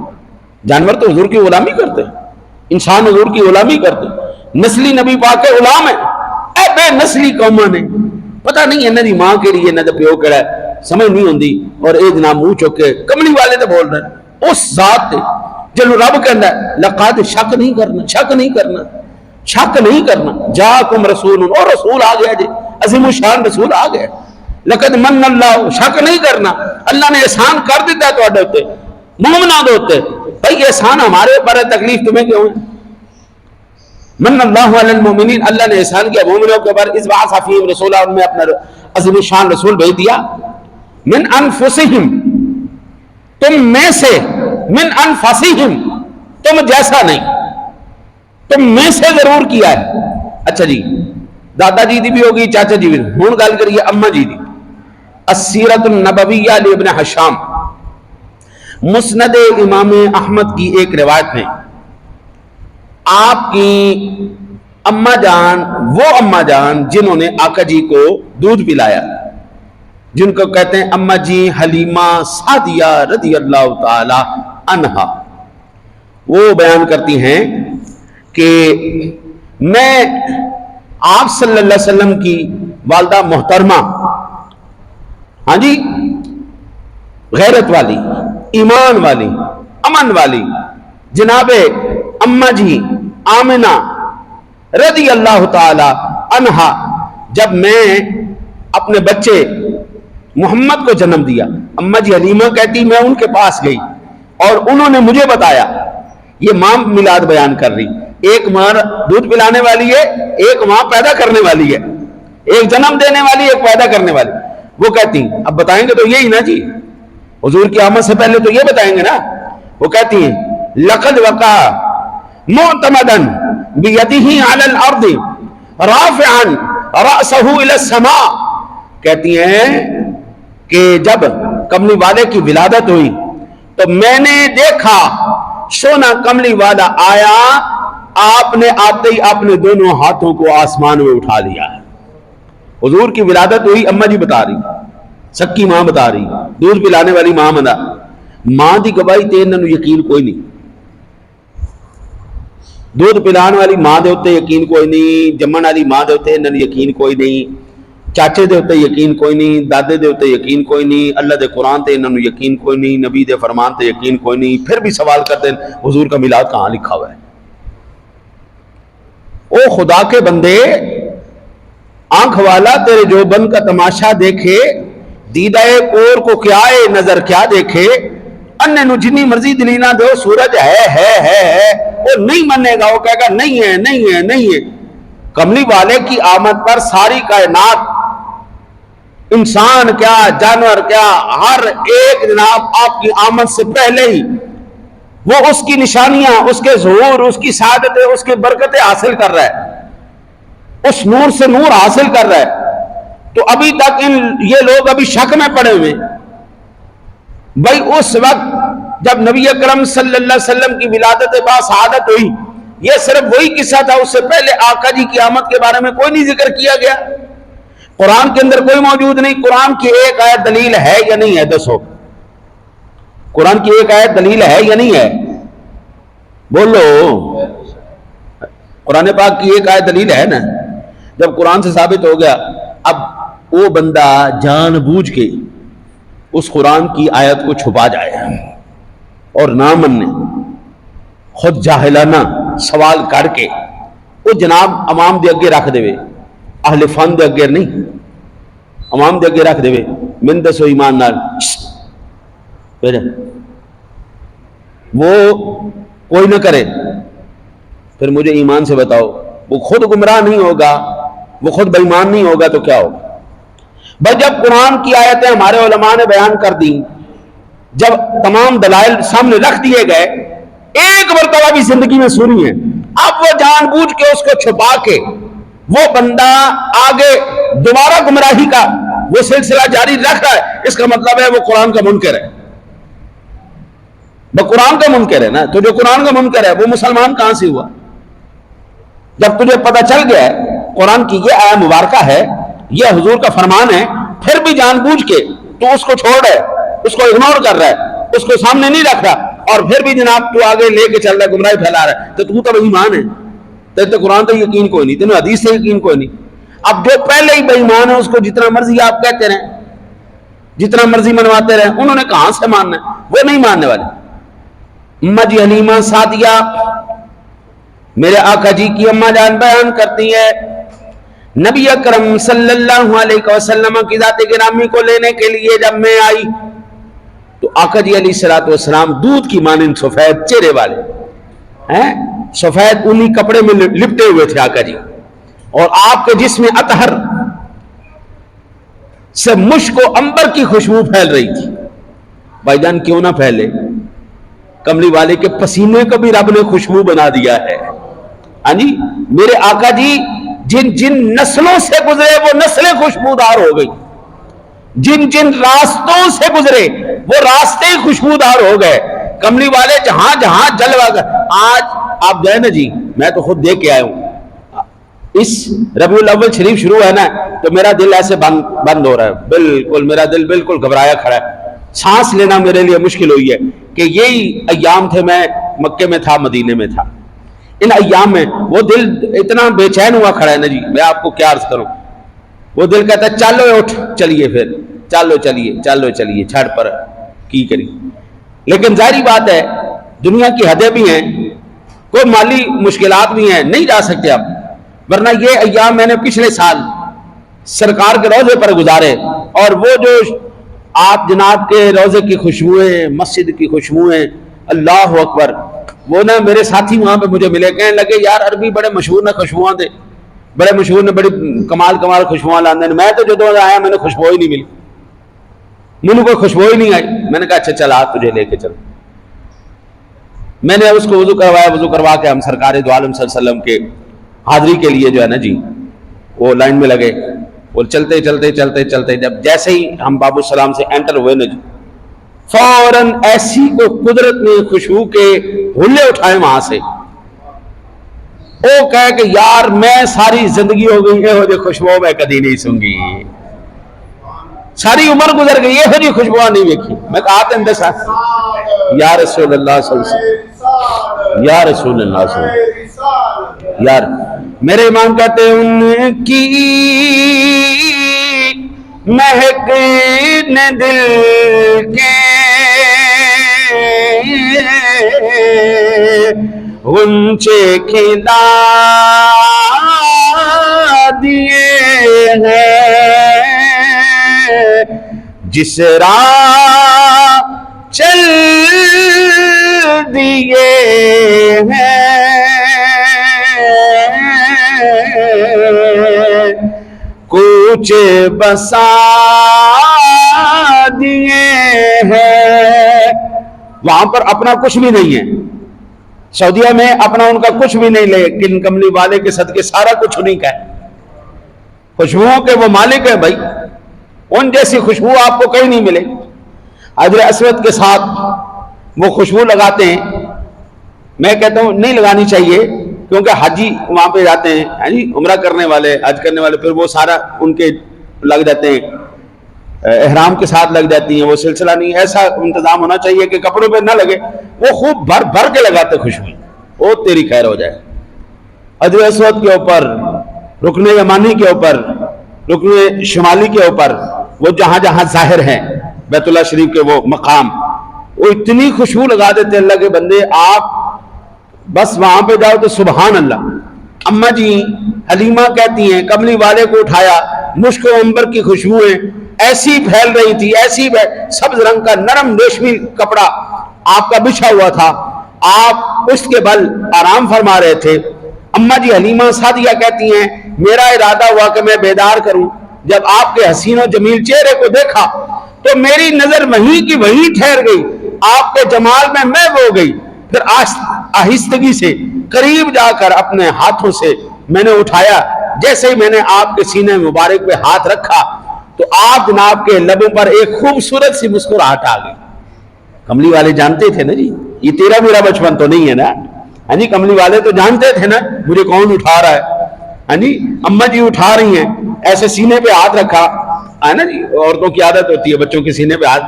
جانور تو حضور کی غلامی کرتے، انسان حضور کی غلامی کرتے، نسلی نبی پاک کے غلام ہیں. اے بے نسلی قوماں نے پتہ نہیں انہاں دی ماں کیڑی ہے انہاں دا پیو کیڑا ہے، سمجھ نہیں ہوندی، اور اے جناب منہ چک کے کملی والے تے بول رہے ہیں اس ذات تے جنوں رب کہندا ہے لقد شک نہیں کرنا، شک نہیں کرنا، شک نہیں کرنا. جاکم رسول، اور رسول آ گیا جی، عظیم الشان رسول آ گیا. لقد من اللہ، شک نہیں کرنا، اللہ نے احسان کر دیتا ہے تواڈے اوتے، مومناں دے اوتے. بھائی احسان ہمارے اوپر ہے، تکلیف تمہیں کیوں ہے؟ من اللہ علی المومنین، اللہ نے احسان کیا مومنوں کے اوپر. اس بعث فیہم رسولہ، ان میں اپنا عظیم الشان رسول بھیج دیا. من انفسہم، تم میں سے، من انفسہم، تم جیسا نہیں، تم میں سے ضرور کیا ہے. اچھا جی، دادا جی دی بھی ہوگی، چاچا جی بھی. ہوں گل کریے اما جی دی. السیرۃ النبویہ لابن حشام، مسند امام احمد کی ایک روایت میں آپ کی اما جان، وہ اما جان جنہوں نے آقا جی کو دودھ پلایا، جن کو کہتے ہیں اما جی حلیمہ سعدیہ رضی اللہ تعالی عنہا، وہ بیان کرتی ہیں کہ میں آپ صلی اللہ علیہ وسلم کی والدہ محترمہ، ہاں جی، غیرت والی، ایمان والی، امن والی جناب اما جی آمنہ رضی اللہ تعالی عنہا، جب میں اپنے بچے محمد کو جنم دیا، اما جی حلیمہ کہتی میں ان کے پاس گئی اور انہوں نے مجھے بتایا. یہ ماں میلاد بیان کر رہی، ایک ماں دودھ پلانے والی ہے، ایک ماں پیدا کرنے والی ہے، ایک جنم دینے والی، ایک پیدا کرنے والی. وہ کہتی ہیں، اب بتائیں گے تو یہی نا جی، حضور کی آمد سے پہلے تو یہ بتائیں گے نا. وہ کہتی ہیں لقد وقع معتمدا بیدہ علی الارض رافعا رأسہ الی السماء، کہتی ہیں کہ جب کملی والے کی ولادت ہوئی تو میں نے دیکھا سونا کملی والا آیا، آپ نے آتے ہی اپنے دونوں ہاتھوں کو آسمان میں اٹھا لیا. حضور کی ولادت ہوئی، اما جی بتا رہی، سکی ماں بتا رہی، دودھ پلانے والی ماں بتا، ماں دی گواہی تے انہاں نوں یقین کوئی نہیں. دودھ پلان والی ماں دے اوتے یقین کوئی نہیں، جمن والی ماں دے اوتے انہاں نوں یقین کوئی نہیں، چاچے دے اوتے یقین کوئی نہیں، دادے دے اوتے یقین کوئی نہیں، اللہ دے قرآن تے انہاں نوں یقین کوئی نہیں، نبی دے فرمان تے یقین کوئی نہیں. پھر بھی سوال کرتے ہیں حضور کا میلاد کہاں لکھا ہوا ہے؟ او خدا کے بندے، آنکھ والا تیرے جو بن کا تماشا دیکھے، دیدہ کور کو کیا ہے نظر کیا دیکھے، انہیں نو جنی مرضی دلینا دو، سورج ہے وہ نہیں منے گا، وہ کہے گا نہیں ہے نہیں ہے نہیں ہے. کملی والے کی آمد پر ساری کائنات، انسان کیا جانور کیا، ہر ایک جناب آپ کی آمد سے پہلے ہی وہ اس کی نشانیاں، اس کے ظہور، اس کی سعادتیں، اس کی برکتیں حاصل کر رہا ہے، اس نور سے نور حاصل کر رہا ہے۔ تو ابھی تک یہ لوگ ابھی شک میں پڑے ہوئے، بھائی اس وقت جب نبی اکرم صلی اللہ علیہ وسلم کی ولادت با سعادت ہوئی، یہ صرف وہی قصہ تھا، اس سے پہلے آقا جی کی آمد کے بارے میں کوئی نہیں ذکر کیا گیا، قرآن کے اندر کوئی موجود نہیں۔ قرآن کی ایک آیت دلیل ہے یا نہیں ہے؟ دسو، قرآن کی ایک آیت دلیل ہے یا نہیں ہے؟ بولو، قرآن پاک کی ایک آیت دلیل ہے نا؟ جب قرآن سے ثابت ہو گیا، اب وہ بندہ جان بوجھ کے اس قرآن کی آیت کو چھپا جائے اور نہ مننے، خود جاہلانہ سوال کر کے وہ جناب امام دے اگے رکھ دے، اہل فن دے اگے نہیں، امام دے اگے رکھ دے، من دسو ایمان نال، پھر وہ کوئی نہ کرے، پھر مجھے ایمان سے بتاؤ، وہ خود گمراہ نہیں ہوگا، وہ خود بے ایمان نہیں ہوگا تو کیا ہوگا؟ بس جب قرآن کی آیتیں ہمارے علماء نے بیان کر دی، جب تمام دلائل سامنے رکھ دیے گئے، ایک مرتبہ بھی زندگی میں سنی ہے، اب وہ جان بوجھ کے اس کو چھپا کے وہ بندہ آگے دوبارہ گمراہی کا وہ سلسلہ جاری رکھ رہا ہے، اس کا مطلب ہے وہ قرآن کا منکر ہے، وہ قرآن کا منکر ہے نا۔ تو جو قرآن کا منکر ہے وہ مسلمان کہاں سے ہوا؟ جب تجھے پتہ چل گیا ہے قرآن کی یہ آیہ مبارکہ ہے، یہ حضور کا فرمان ہے، پھر بھی جان بوجھ کے تو اس کو چھوڑ رہا ہے، اس کو اگنور کر رہا ہے، اس کو سامنے نہیں رکھ رہا، اور پھر بھی جناب تو آگے لے کے چل رہا ہے، گمراہی پھیلا رہا ہے، تو بے ایمان ہے، تیرے تو قرآن تو یقین کوئی نہیں، تینوں حدیث سے یقین کوئی نہیں۔ اب جو پہلے ہی بے ایمان ہے اس کو جتنا مرضی آپ کہتے رہیں، جتنا مرضی منواتے رہیں، انہوں نے کہاں سے ماننا ہے؟ وہ نہیں ماننے والے۔ اماں جی حلیمہ سعدیہ میرے آقا جی کی اماں جان بیان کرتی ہے، نبی اکرم صلی اللہ علیہ وسلم کی ذات گرامی کو لینے کے لیے جب میں آئی تو آقا جی علیہ السلام دودھ کی مانند سفید چہرے والے ہیں، سفید اونی کپڑے میں لپٹے ہوئے تھے آقا جی، اور آپ کے جسم اطہر سے مشک و عنبر کی خوشبو پھیل رہی تھی۔ بھائی جان کیوں نہ پھیلے، کملی والے کے پسینے کو بھی رب نے خوشبو بنا دیا ہے۔ ہاں جی، میرے آقا جی جن جن نسلوں سے گزرے وہ نسلیں خوشبودار ہو گئی، جن جن راستوں سے گزرے وہ راستے خوشبودار ہو گئے، کملی والے جہاں جہاں جلوہ گئے۔ آج آپ گئے نا جی، میں تو خود دیکھ کے آیا ہوں، اس ربیع الاول شریف شروع ہے نا تو میرا دل ایسے بند ہو رہا ہے، بالکل میرا دل بالکل گھبرایا کھڑا ہے، سانس لینا میرے لیے مشکل ہوئی ہے کہ یہی ایام تھے، میں مکے میں تھا، مدینے میں تھا، ان ایام میں وہ دل اتنا بے چین ہوا کھڑا ہے نا جی، میں آپ کو کیا عرض کروں، وہ دل کہتا ہے چلو اٹھ چلیے، پھر چلو چلیے چھڑ پر کی کری۔ لیکن ظاہری بات ہے دنیا کی حدیں بھی ہیں، کوئی مالی مشکلات بھی ہیں، نہیں جا سکتے اب، ورنہ یہ ایام میں نے پچھلے سال سرکار کے روضے پر گزارے، اور وہ جو آپ جناب کے روضے کی خوشبوئیں، مسجد کی خوشبوئیں، اللہ اکبر، وہ نا میرے ساتھی وہاں پہ مجھے ملے، کہنے لگے یار عربی بڑے مشہور نے خوشبوئیں دے، بڑے مشہور نے بڑی کمال خوشبوئیں لاندے، میں تو جو آیا میں نے خوشبو ہی نہیں ملی، مجھے کوئی خوشبو ہی نہیں آئی۔ میں نے کہا اچھا چل آج تجھے لے کے چل، میں نے اس کو وضو کروایا، وضو کروا کے ہم سرکار دو عالم صلی اللہ علیہ وسلم کے حاضری کے لیے جو ہے نا جی وہ لائن میں لگے، وہ چلتے جب جیسے ہی ہم باب السلام سے انٹر ہوئے نا جی، فوراً ایسی کو قدرت نے خوشبو کے ہلے اٹھائے وہاں سے، وہ کہے کہ یار میں ساری زندگی ہو گئی یہ جو خوشبو میں کدی نہیں سنگی، ساری عمر گزر گئی یہ جو خوشبو نہیں دیکھی۔ میں کہا تھا اندر ساتھ یا رسول اللہ صلی اللہ علیہ وسلم، یا رسول اللہ صلی اللہ علیہ وسلم، یار میرے امام کہتے ہیں ان کی مہک نے دل کے غنچے کھلا دیے ہیں، جس راہ چل دیے ہیں کوچ بسا دیے ہیں. وہاں پر اپنا کچھ بھی نہیں ہے. سعودیہ میں اپنا ان کا کچھ بھی نہیں، لیکن کملی والے کے صدقے سارا کچھ انہیں کا ہے. خوشبوؤں کے وہ مالک ہے بھائی، ان جیسی خوشبو آپ کو کہیں نہیں ملے. حجر اسود کے ساتھ وہ خوشبو لگاتے ہیں. میں کہتا ہوں نہیں لگانی چاہیے، کیونکہ حاجی وہاں پہ جاتے ہیں، عمرہ کرنے والے، حج کرنے والے، پھر وہ سارا ان کے لگ جاتے ہیں، احرام کے ساتھ لگ جاتی ہیں. وہ سلسلہ نہیں، ایسا انتظام ہونا چاہیے کہ کپڑوں پہ نہ لگے. وہ خوب بھر بھر کے لگاتے خوشبو، وہ تیری خیر ہو جائے. حجر اسود کے اوپر، رکن یمانی کے اوپر، رکن شمالی کے اوپر، وہ جہاں جہاں ظاہر ہیں بیت اللہ شریف کے وہ مقام، وہ اتنی خوشبو لگا دیتے اللہ کے بندے. آپ بس وہاں پہ جاؤ تو سبحان اللہ. اماں جی حلیمہ کہتی ہیں کملی والے کو اٹھایا، مشک و عنبر کی خوشبوئیں ایسی پھیل رہی تھی، ایسی سبز رنگ کا نرم ریشمی کپڑا آپ کا بچھا ہوا تھا، آپ اس کے بل آرام فرما رہے تھے. اماں جی حلیمہ سعدیہ کہتی ہیں میرا ارادہ ہوا کہ میں بیدار کروں. جب آپ کے حسین و جمیل چہرے کو دیکھا تو میری نظر وہیں کی وہیں ٹھہر گئی، آپ کے جمال میں محو ہو گئی. پھر آہستگی سے قریب جا کر اپنے ہاتھوں سے میں نے اٹھایا. جیسے ہی میں نے آپ کے سینے مبارک پہ ہاتھ رکھا تو آپ جناب کے لبوں پر ایک خوبصورت سی مسکراہٹ آ گئی. کملی والے جانتے تھے نا جی، یہ تیرا میرا بچپن تو نہیں ہے نا. ہاں جی، کملی والے تو جانتے تھے نا مجھے کون اٹھا رہا ہے. ہاں جی، اماں جی اٹھا رہی ہیں، ایسے سینے پہ ہاتھ رکھا ہے نا جی، عورتوں کی عادت ہوتی ہے بچوں کے سینے پہ ہاتھ.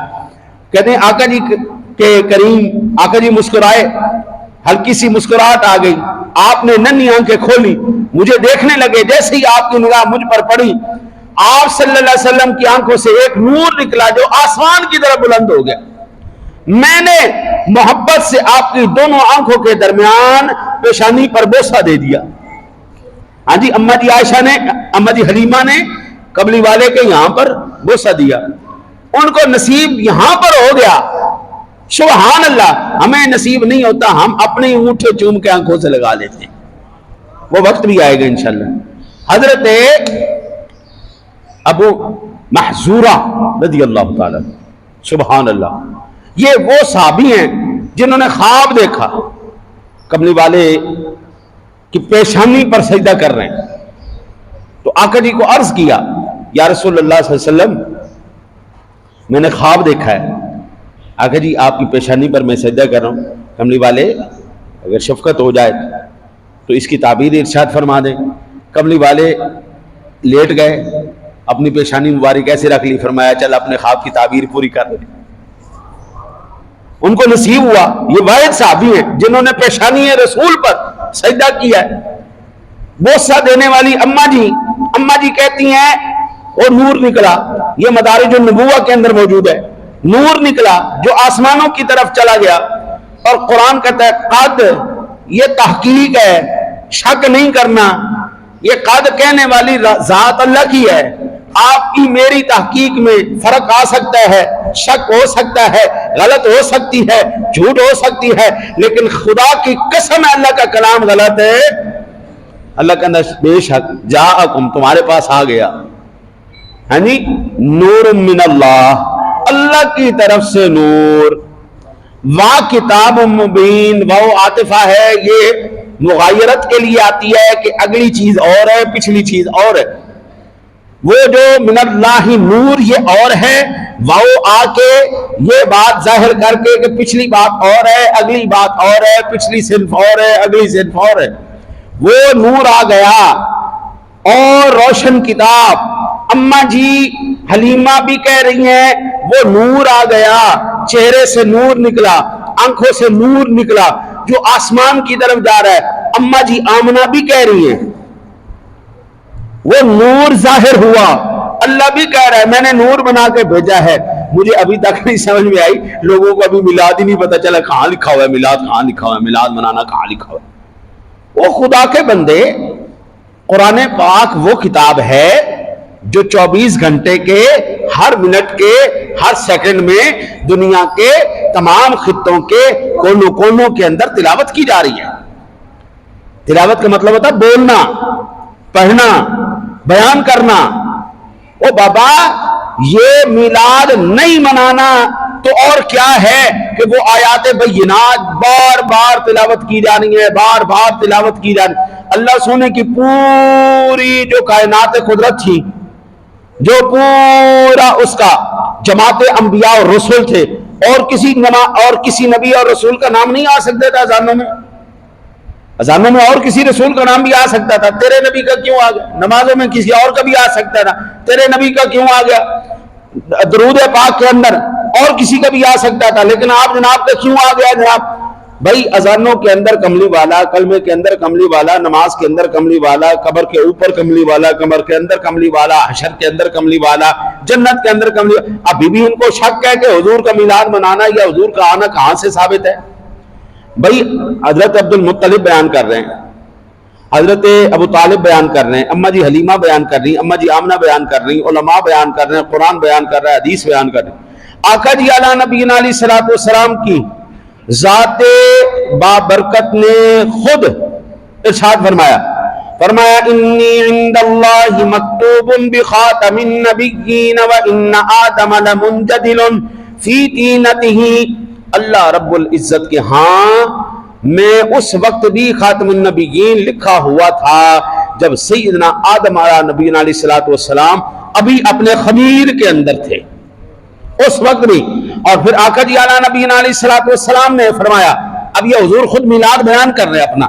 کہتے ہیں آقا جی کے کریم، آقا جی مسکرائے، ہلکی سی مسکراہٹ آ گئی. آپ نے ننھی آنکھیں کھولی، مجھے دیکھنے لگے. جیسے ہی آپ کی نگاہ مجھ پر پڑی، آپ صلی اللہ علیہ وسلم کی آنکھوں سے ایک نور نکلا جو آسمان کی طرف بلند ہو گیا. میں نے محبت سے آپ کی دونوں آنکھوں کے درمیان پیشانی پر بوسہ دے دیا. ہاں جی، اماں جی عائشہ نے، اماں جی حلیمہ نے قبلی والے کے یہاں پر بوسہ دیا. ان کو نصیب یہاں پر ہو گیا. سبحان اللہ، ہمیں نصیب نہیں ہوتا، ہم اپنے انگوٹھے چوم کے آنکھوں سے لگا لیتے ہیں. وہ وقت بھی آئے گا انشاءاللہ. حضرت ابو محذورہ رضی اللہ تعالی، سبحان اللہ، یہ وہ صحابی ہیں جنہوں نے خواب دیکھا کملی والے کی پیشانی پر سجدہ کر رہے ہیں. تو آقا جی کو عرض کیا یا رسول اللہ صلی اللہ علیہ وسلم میں نے خواب دیکھا ہے. آقا جی آپ کی پیشانی پر میں سجدہ کر رہا ہوں. کملی والے اگر شفقت ہو جائے تو اس کی تعبیر ارشاد فرما دیں. کملی والے لیٹ گئے، اپنی پیشانی مبارک ایسے رکھ لی، فرمایا چل اپنے خواب کی تعبیر پوری کر لیں. ان کو نصیب ہوا. یہ واحد صحابی ہیں جنہوں نے پیشانی رسول پر سجدہ کیا ہے. بوسہ دینے والی اماں جی کہتی ہیں اور نور نکلا. یہ مدارج النبوہ کے اندر موجود ہے. نور نکلا جو آسمانوں کی طرف چلا گیا. اور قرآن کہتا ہے قد، یہ تحقیق ہے، شک نہیں کرنا. یہ قد کہنے والی ذات اللہ کی ہے. آپ کی میری تحقیق میں فرق آ سکتا ہے، شک ہو سکتا ہے، غلط ہو سکتی ہے، جھوٹ ہو سکتی ہے، لیکن خدا کی قسم ہے اللہ کا کلام غلط ہے. اللہ کا بے شک جاءکم، تمہارے پاس آ گیا. ہاں جی، نور من اللہ، اللہ کی طرف سے نور. وا کتاب مبین، وہ عاطفہ ہے، یہ مغایرت کے لیے آتی ہے کہ اگلی چیز اور ہے، پچھلی چیز اور ہے. وہ جو من اللہ نور یہ اور ہے، وہ آ کے یہ بات ظاہر کر کے کہ پچھلی بات اور ہے، اگلی بات اور ہے، پچھلی صنف اور ہے، اگلی صنف اور ہے. وہ نور آ گیا اور روشن کتاب. اماں جی حلیمہ بھی کہہ رہی ہیں وہ نور آ گیا، چہرے سے نور نکلا، آنکھوں سے نور نکلا جو آسمان کی طرف جا رہا ہے. اماں جی آمنہ بھی کہہ رہی ہیں وہ نور ظاہر ہوا. اللہ بھی کہہ رہا ہے میں نے نور بنا کے بھیجا ہے. مجھے ابھی تک نہیں سمجھ میں آئی، لوگوں کو ابھی میلاد ہی نہیں پتا چلا کہاں لکھا ہوا ہے میلاد، کہاں لکھا ہوا ہے میلاد منانا، کہاں لکھا ہوا ہے. وہ خدا کے بندے، قرآن پاک وہ کتاب ہے جو 24 گھنٹے کے، ہر منٹ کے، ہر سیکنڈ میں دنیا کے تمام خطوں کے کونوں کونوں کے اندر تلاوت کی جا رہی ہے. تلاوت کا مطلب ہوتا ہے بولنا، پڑھنا، بیان کرنا. او بابا یہ میلاد نہیں منانا تو اور کیا ہے کہ وہ آیات بینات بار بار تلاوت کی جانی ہے، بار بار تلاوت کی جانی. اللہ سونے کی پوری جو کائنات قدرت تھی، جو پورا اس کا جماعت انبیاء اور رسول تھے، اور کسی نبی اور رسول کا نام نہیں آ سکتا تھا اذانوں میں؟ اذانوں میں اور کسی رسول کا نام بھی آ سکتا تھا، تیرے نبی کا کیوں آ گیا؟ نمازوں میں کسی اور کا بھی آ سکتا تھا، تیرے نبی کا کیوں آ گیا؟ درود پاک کے اندر اور کسی کا بھی آ سکتا تھا، لیکن آپ جناب کا کیوں آ گیا جناب؟ بھائی اذانوں کے اندر کملی والا، کلمے کے اندر کملی والا، نماز کے اندر کملی والا، قبر کے اوپر کملی والا، قبر کے اندر کملی والا، حشر کے اندر کملی والا، جنت کے اندر کملی والا. ابھی بھی ان کو شک ہے کہ حضور کا میلاد منانا یا حضور کا آنا کہاں سے ثابت ہے؟ بھائی حضرت عبد المطلب بیان کر رہے ہیں، حضرت ابو طالب بیان کر رہے ہیں، اماں جی حلیمہ بیان کر رہی ہیں، اماں جی آمنہ بیان کر رہی ہیں، علماء بیان کر رہے ہیں، قرآن بیان کر رہا ہے، حدیث بیان کر رہے ہیں. آقا جی علیہ نبینا علیہ الصلوۃ والسلام کی ذات بابرکت نے خود ارشاد فرمایا انی عند اللہ مکتوب بخاتم النبیین وان آدم لمنجدل فی طینتہ. اللہ رب العزت کے ہاں میں اس وقت بھی خاتم النبیین لکھا ہوا تھا جب سیدنا آدم علیہ نبینا علیہ الصلوۃ والسلام ابھی اپنے خمیر کے اندر تھے، اس وقت بھی. اور پھر آقا جی علیہ نبینا علیہ الصلوۃ والسلام نے فرمایا، اب یہ حضور خود میلاد بیان کر رہے ہیں اپنا،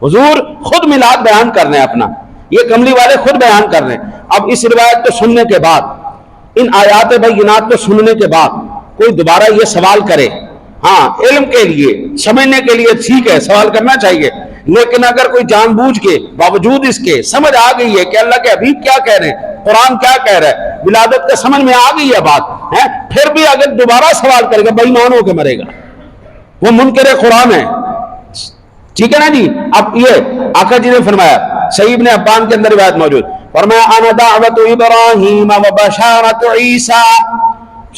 حضور خود میلاد بیان کر رہے ہیں اپنا، یہ کملی والے خود بیان کر رہے ہیں. اب اس روایت کو سننے کے بعد، ان آیات بینات کو سننے کے بعد کوئی دوبارہ یہ سوال کرے، ہاں علم کے لیے سمجھنے کے لیے ٹھیک ہے، سوال کرنا چاہیے، لیکن اگر کوئی جان بوجھ کے باوجود اس کے سمجھ آ گئی ہے کہ اللہ کے حبیب کیا کہہ رہے ہیں، قرآن کیا کہہ رہا ہے، ولادت کا سمجھ میں آ گئی ہے بات ہے، پھر بھی اگر دوبارہ سوال کرے گا بے ایمان ہو کے مرے گا، وہ منکر قرآن ہے. ٹھیک ہے نا جی؟ اب یہ آقا جی نے فرمایا، صحیح ابن حبان کے اندر روایت موجود، فرمایا انا دعوت ابراہیم و بشارت عیسیٰ.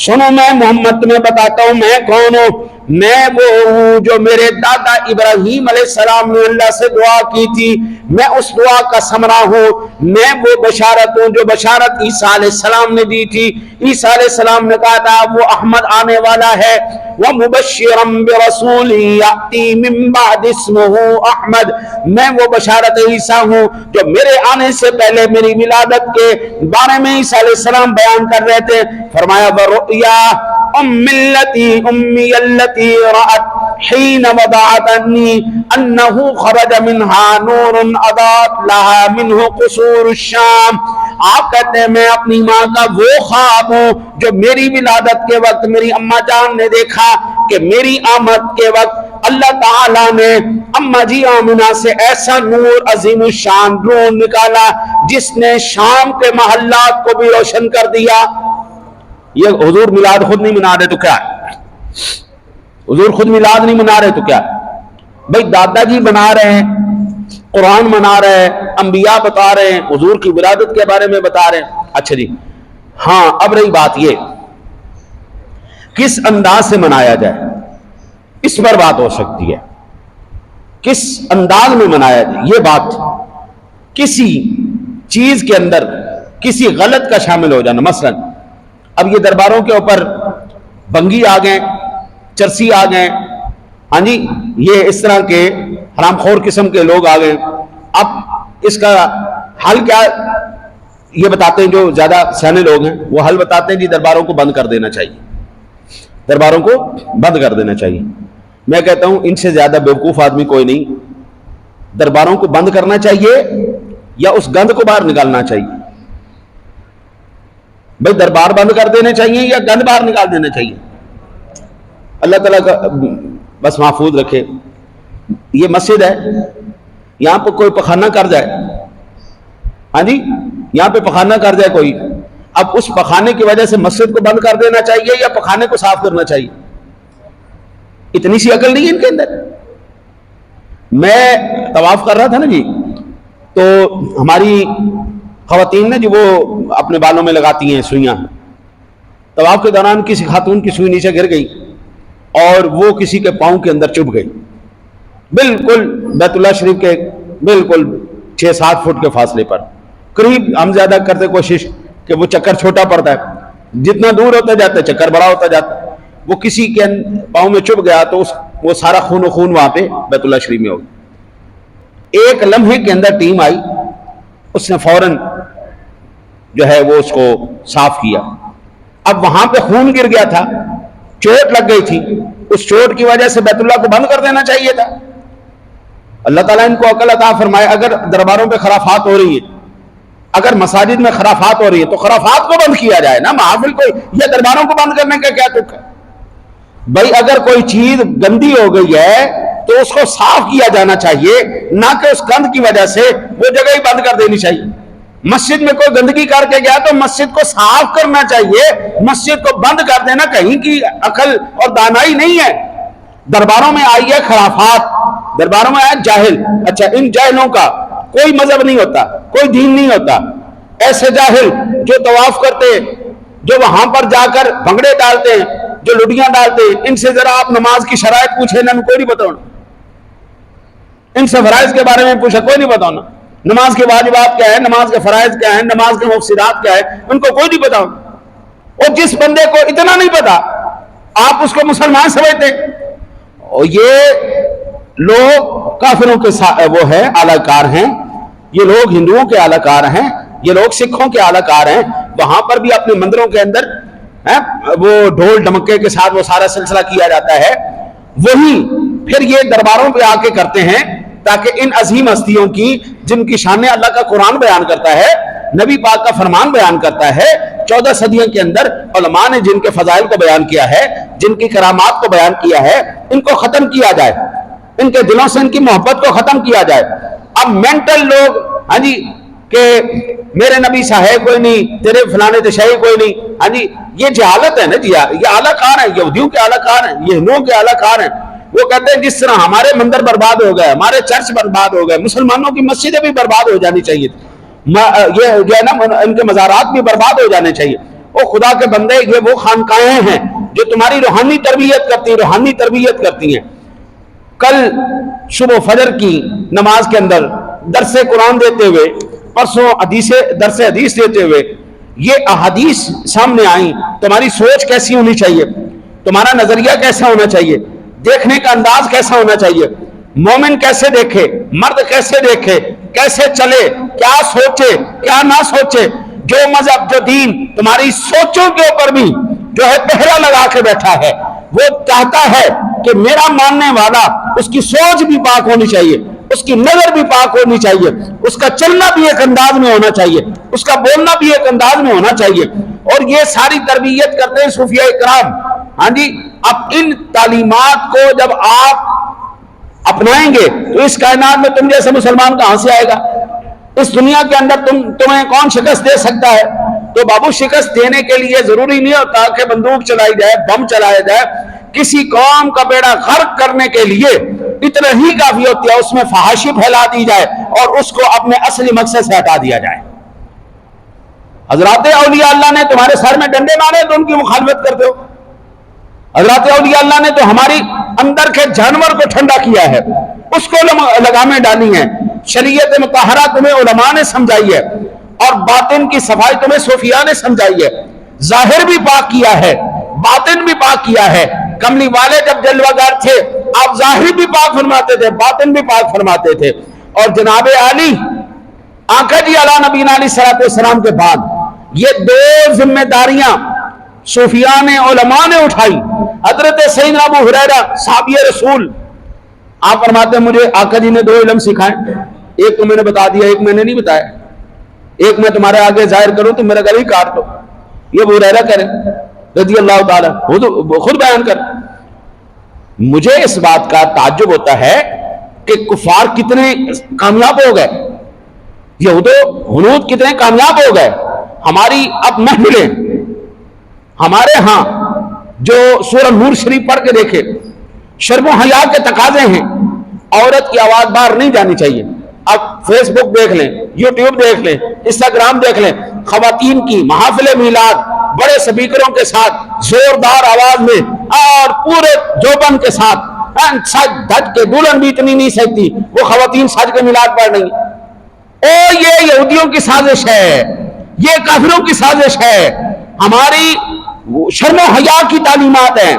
سنو میں محمد تمہیں بتاتا ہوں میں کون ہوں. میں وہ ہوں جو میرے دادا ابراہیم علیہ السلام نے اللہ سے دعا کی تھی، میں اس دعا کا ثمرہ ہوں. میں وہ بشارت ہوں جو بشارت عیسیٰ علیہ السلام نے دی تھی. عیسیٰ علیہ السلام نے کہا تھا وہ احمد آنے والا ہے، وَمُبَشِّرًا بِرَسُولٍ يَأْتِي مِن بَعْدِ اسْمُهُ احمد. میں وہ بشارت عیسیٰ ہوں جو میرے آنے سے پہلے میری ولادت کے بارے میں عیسیٰ علیہ السلام بیان کر رہے تھے. فرمایا وَرُؤْيَا أمي التي رأت حين وضعتني أنه خرج منها نور أضاءت لها منه قصور الشام. آپ کہتے ہیں میں اپنی ماں کا وہ خواب ہوں جو میری ولادت کے وقت میری اماں جان نے دیکھا کہ میری آمد کے وقت اللہ تعالیٰ نے اماں جی آمنہ سے ایسا نور عظیم الشان نور نکالا جس نے شام کے محلات کو بھی روشن کر دیا. یہ حضور میلاد خود نہیں منا رہے تو کیا ہے؟ حضور خود میلاد نہیں منا رہے تو کیا ہے؟ بھئی دادا جی بنا رہے ہیں، قرآن منا رہے ہیں، انبیاء بتا رہے ہیں، حضور کی ولادت کے بارے میں بتا رہے ہیں. اچھا جی ہاں، اب رہی بات یہ کس انداز سے منایا جائے، اس پر بات ہو سکتی ہے. کس انداز میں منایا جائے یہ بات، کسی چیز کے اندر کسی غلط کا شامل ہو جانا. مثلا اب یہ درباروں کے اوپر بنگی آ گئے، چرسی آ گئے، ہاں جی یہ اس طرح کے حرام خور قسم کے لوگ آ گئے. اب اس کا حل کیا یہ بتاتے ہیں، جو زیادہ سیانے لوگ ہیں وہ حل بتاتے ہیں جی درباروں کو بند کر دینا چاہیے، درباروں کو بند کر دینا چاہیے. میں کہتا ہوں ان سے زیادہ بیوقوف آدمی کوئی نہیں. درباروں کو بند کرنا چاہیے یا اس گند کو باہر نکالنا چاہیے؟ بھئی دربار بند کر دینے چاہیے یا گند باہر نکال دینا چاہیے؟ اللہ تعالیٰ کا بس محفوظ رکھے. یہ مسجد ہے، یہاں پہ کوئی پخانہ کر جائے، ہاں جی یہاں پہ پخانہ کر جائے کوئی، اب اس پخانے کی وجہ سے مسجد کو بند کر دینا چاہیے یا پخانے کو صاف کرنا چاہیے؟ اتنی سی عقل نہیں ہے ان کے اندر. میں طواف کر رہا تھا نا جی، تو ہماری خواتین نے جو وہ اپنے بالوں میں لگاتی ہیں سوئیاں، طواف کے دوران کسی خاتون کی سوئی نیچے گر گئی اور وہ کسی کے پاؤں کے اندر چبھ گئی، بالکل بیت اللہ شریف کے بالکل 6-7 فٹ کے فاصلے پر. قریب ہم زیادہ کرتے کوشش کہ وہ چکر چھوٹا پڑتا ہے, جتنا دور ہوتا جاتا ہے چکر بڑا ہوتا جاتا ہے. وہ کسی کے پاؤں میں چبھ گیا تو وہ سارا خون و خون وہاں پہ بیت اللہ شریف میں ہو گیا. ایک لمحے کے اندر ٹیم آئی, اس نے فوراً جو ہے وہ اس کو صاف کیا. اب وہاں پہ خون گر گیا تھا, چوٹ لگ گئی تھی, اس چوٹ کی وجہ سے بیت اللہ کو بند کر دینا چاہیے تھا. اللہ تعالیٰ ان کو عقل عطا فرمائے. اگر درباروں پہ خرافات ہو رہی ہے, اگر مساجد میں خرافات ہو رہی ہے تو خرافات کو بند کیا جائے نا, محافل کو یا درباروں کو بند کرنے کا کیا تک ہے بھائی. اگر کوئی چیز گندی ہو گئی ہے تو اس کو صاف کیا جانا چاہیے, نہ کہ اس گند کی وجہ سے وہ جگہ ہی بند کر دینی چاہیے. مسجد میں کوئی گندگی کر کے گیا تو مسجد کو صاف کرنا چاہیے, مسجد کو بند کر دینا کہیں کی عقل اور دانائی نہیں ہے. درباروں میں آئی ہے خرافات, درباروں میں آیا جاہل. اچھا, ان جاہلوں کا کوئی مذہب نہیں ہوتا, کوئی دین نہیں ہوتا. ایسے جاہل جو طواف کرتے ہیں, جو وہاں پر جا کر بھنگڑے ڈالتے ہیں, جو لڈیاں ڈالتے ہیں, ان سے ذرا آپ نماز کی شرائط پوچھیں نا, کوئی نہیں بتاؤ. ان سے فرائض کے بارے میں پوچھا, کوئی نہیں بتاؤ. نماز کے واجبات کیا ہے, نماز کے فرائض کیا ہیں, نماز کے مفسدات کیا ہے, ان کو کوئی نہیں بتاؤ. اور جس بندے کو اتنا نہیں پتا آپ اس کو مسلمان سمجھتے. اور یہ لوگ کافروں کے وہ ہے اعلی کار ہیں, یہ لوگ ہندوؤں کے اعلی کار ہیں, یہ لوگ سکھوں کے اعلی کار ہیں. وہاں پر بھی اپنے مندروں کے اندر وہ ڈھول ڈمکے کے ساتھ وہ سارا سلسلہ کیا جاتا ہے. وہی پھر یہ درباروں پہ آ کے کرتے ہیں تاکہ ان عظیم ہستیوں کی, جن کی شانیں اللہ کا قرآن بیان کرتا ہے, نبی پاک کا فرمان بیان کرتا ہے, 14 صدیوں کے اندر علماء نے جن کے فضائل کو بیان کیا ہے, جن کی کرامات کو بیان کیا ہے, ان کو ختم کیا جائے, ان کے دلوں سے ان کی محبت کو ختم کیا جائے. اب مینٹل لوگ, ہاں جی, کہ میرے نبی صاحب کوئی نہیں, تیرے فلانے تشیع کوئی نہیں, ہاں جی, یہ جہالت ہے نا جی. یہ اعلیٰ کار ہیں, یہودیوں کے اعلیٰ کار ہیں, یہ ہندوؤں کے اعلیٰ کار ہیں. وہ کہتے ہیں جس طرح ہمارے مندر برباد ہو گئے, ہمارے چرچ برباد ہو گئے, مسلمانوں کی مسجدیں بھی برباد ہو جانی چاہیے, یہ جو ہے نا ان کے مزارات بھی برباد ہو جانے چاہیے. او خدا کے بندے, یہ وہ خانقاہیں ہیں جو تمہاری روحانی تربیت کرتی ہیں, روحانی تربیت کرتی ہیں. کل صبح فجر کی نماز کے اندر درس قرآن دیتے ہوئے, پرسوں درس حدیث دیتے ہوئے یہ احادیث سامنے آئیں. تمہاری سوچ کیسی ہونی چاہیے, تمہارا نظریہ کیسا ہونا چاہیے, دیکھنے کا انداز کیسا ہونا چاہیے, مومن کیسے دیکھے, مرد کیسے دیکھے, کیسے چلے, کیا سوچے کیا نہ سوچے. جو مذہب, جو دین تمہاری سوچوں کے اوپر بھی جو ہے پہرا لگا کے بیٹھا ہے, وہ چاہتا ہے کہ میرا ماننے والا, اس کی سوچ بھی پاک ہونی چاہیے, اس کی نظر بھی پاک ہونی چاہیے, اس کا چلنا بھی ایک انداز میں ہونا چاہیے, اس کا بولنا بھی ایک انداز میں ہونا چاہیے. اور یہ ساری تربیت کرتے ہیں صوفیاء کرام. ہاں جی, اب ان تعلیمات کو جب آپ اپنائیں گے تو اس کائنات میں تم جیسے مسلمان کہاں سے آئے گا؟ اس دنیا کے اندر تمہیں کون شکست دے سکتا ہے؟ تو بابو, شکست دینے کے لیے ضروری نہیں ہوتا کہ بندوق چلائی جائے, بم چلایا جائے. کسی قوم کا بیڑا غرق کرنے کے لیے اتنا ہی کافی ہوتی ہے, اس میں فحاشی پھیلا دی جائے اور اس کو اپنے اصلی مقصد سے ہٹا دیا جائے. حضرات اولیاء اللہ نے تمہارے سر میں ڈنڈے مارے تو ان کی مخالفت کرتے ہو. حضرات اولیاء اللہ نے تو ہماری اندر کے جانور کو ٹھنڈا کیا ہے, اس کو لگامیں ڈالی ہیں. شریعت مطہرہ تمہیں علماء نے سمجھائی ہے, اور باطن کی صفائی تمہیں صوفیاء نے سمجھائی ہے. ظاہر بھی پاک کیا ہے, باطن بھی پاک کیا ہے. کملی والے جب جلوہ گر تھے, آپ ظاہر بھی پاک فرماتے تھے, باطن بھی پاک فرماتے تھے. اور جناب علی آقا جی علیہ نبینا علیہ الصلوۃ والسلام کے بعد یہ 2 ذمہ داریاں صوفیاء نے, علماء نے اٹھائی. حضرت سیدنا ابو ہریرہ صحابی رسول, آپ فرماتے ہیں مجھے آقا جی نے 2 علم سکھائے, ایک تو میں نے بتا دیا, ایک میں نے نہیں بتایا. ایک میں تمہارے آگے ظاہر کروں تو میرا گلے ہی کاٹ دو. یہ ابو ہریرہ کریں رضی اللہ تعالیٰ, خود بیان کر. مجھے اس بات کا تعجب ہوتا ہے کہ کفار کتنے کامیاب ہو گئے, یہود و ہنود کتنے کامیاب ہو گئے. ہماری اب محفلیں, ہمارے ہاں جو سورہ نور شریف پڑھ کے دیکھے, شرم و حیا کے تقاضے ہیں. عورت کی آواز باہر نہیں جانی چاہیے. اب فیس بک دیکھ لیں, یوٹیوب دیکھ لیں, انسٹاگرام دیکھ لیں, خواتین کی محافل میلاد بڑے سپیکروں کے ساتھ زوردار آواز میں اور پورے جوبن کے ساتھ سج دھج کے, دلہن بھی اتنی نہیں سکتی, وہ خواتین سج کے میلاد پڑھ رہی ہیں. او یہ یہودیوں کی سازش ہے, یہ کافروں کی سازش ہے، ہماری شرم و حیا کی تعلیمات ہیں،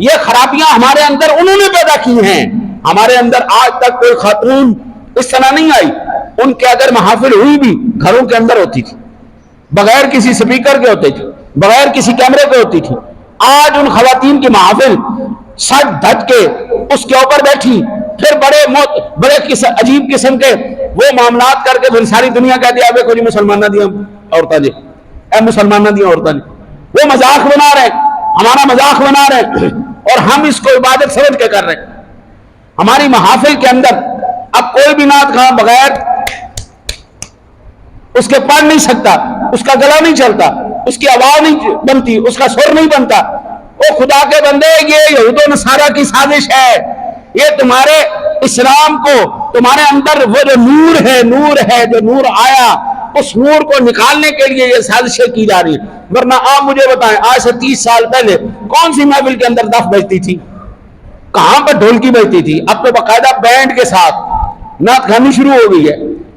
یہ خرابیاں ہمارے اندر انہوں نے پیدا کی ہیں۔ ہمارے اندر آج تک کوئی خاتون اس طرح نہیں آئی، ان کے اگر محافل ہوئی بھی گھروں کے اندر ہوتی تھی، بغیر کسی سپیکر کے ہوتے تھے، بغیر کسی کیمرے کے ہوتی تھی۔ آج ان خواتین کی محافل سج دھج کے اس کے اوپر بیٹھی، پھر بڑے عجیب قسم کے وہ معاملات کر کے پھر ساری دنیا کہتی ہے اب کوئی مسلمان نہ دیا عورتیں جی، اے مسلمان نہ دیا عورتیں جی، وہ مذاق بنا رہے ہیں، ہمارا مذاق بنا رہے ہیں، اور ہم اس کو عبادت سمجھ کے کر رہے ہیں۔ ہماری محافل کے اندر اب کوئی بھی نعت خواں بغیر اس کے پڑھ نہیں سکتا، اس کا گلا نہیں چلتا، اس کی آواز نہیں بنتی، اس کا سر نہیں بنتا۔ او خدا کے بندے، یہ یہود و نصارہ کی سازش ہے، یہ تمہارے اسلام کو، تمہارے اندر وہ جو نور ہے جو نور آیا، اس نور کو نکالنے کے لیے یہ سازشیں کی جا رہی ہیں۔ ورنہ آپ مجھے بتائیں آج سے 30 سال پہلے کون سی محفل کے اندر دف بجتی تھی، کہاں پر ڈھولکی بجتی تھی؟ اب تو باقاعدہ بینڈ کے ساتھ نعت خوانی شروع ہو گئی ہے،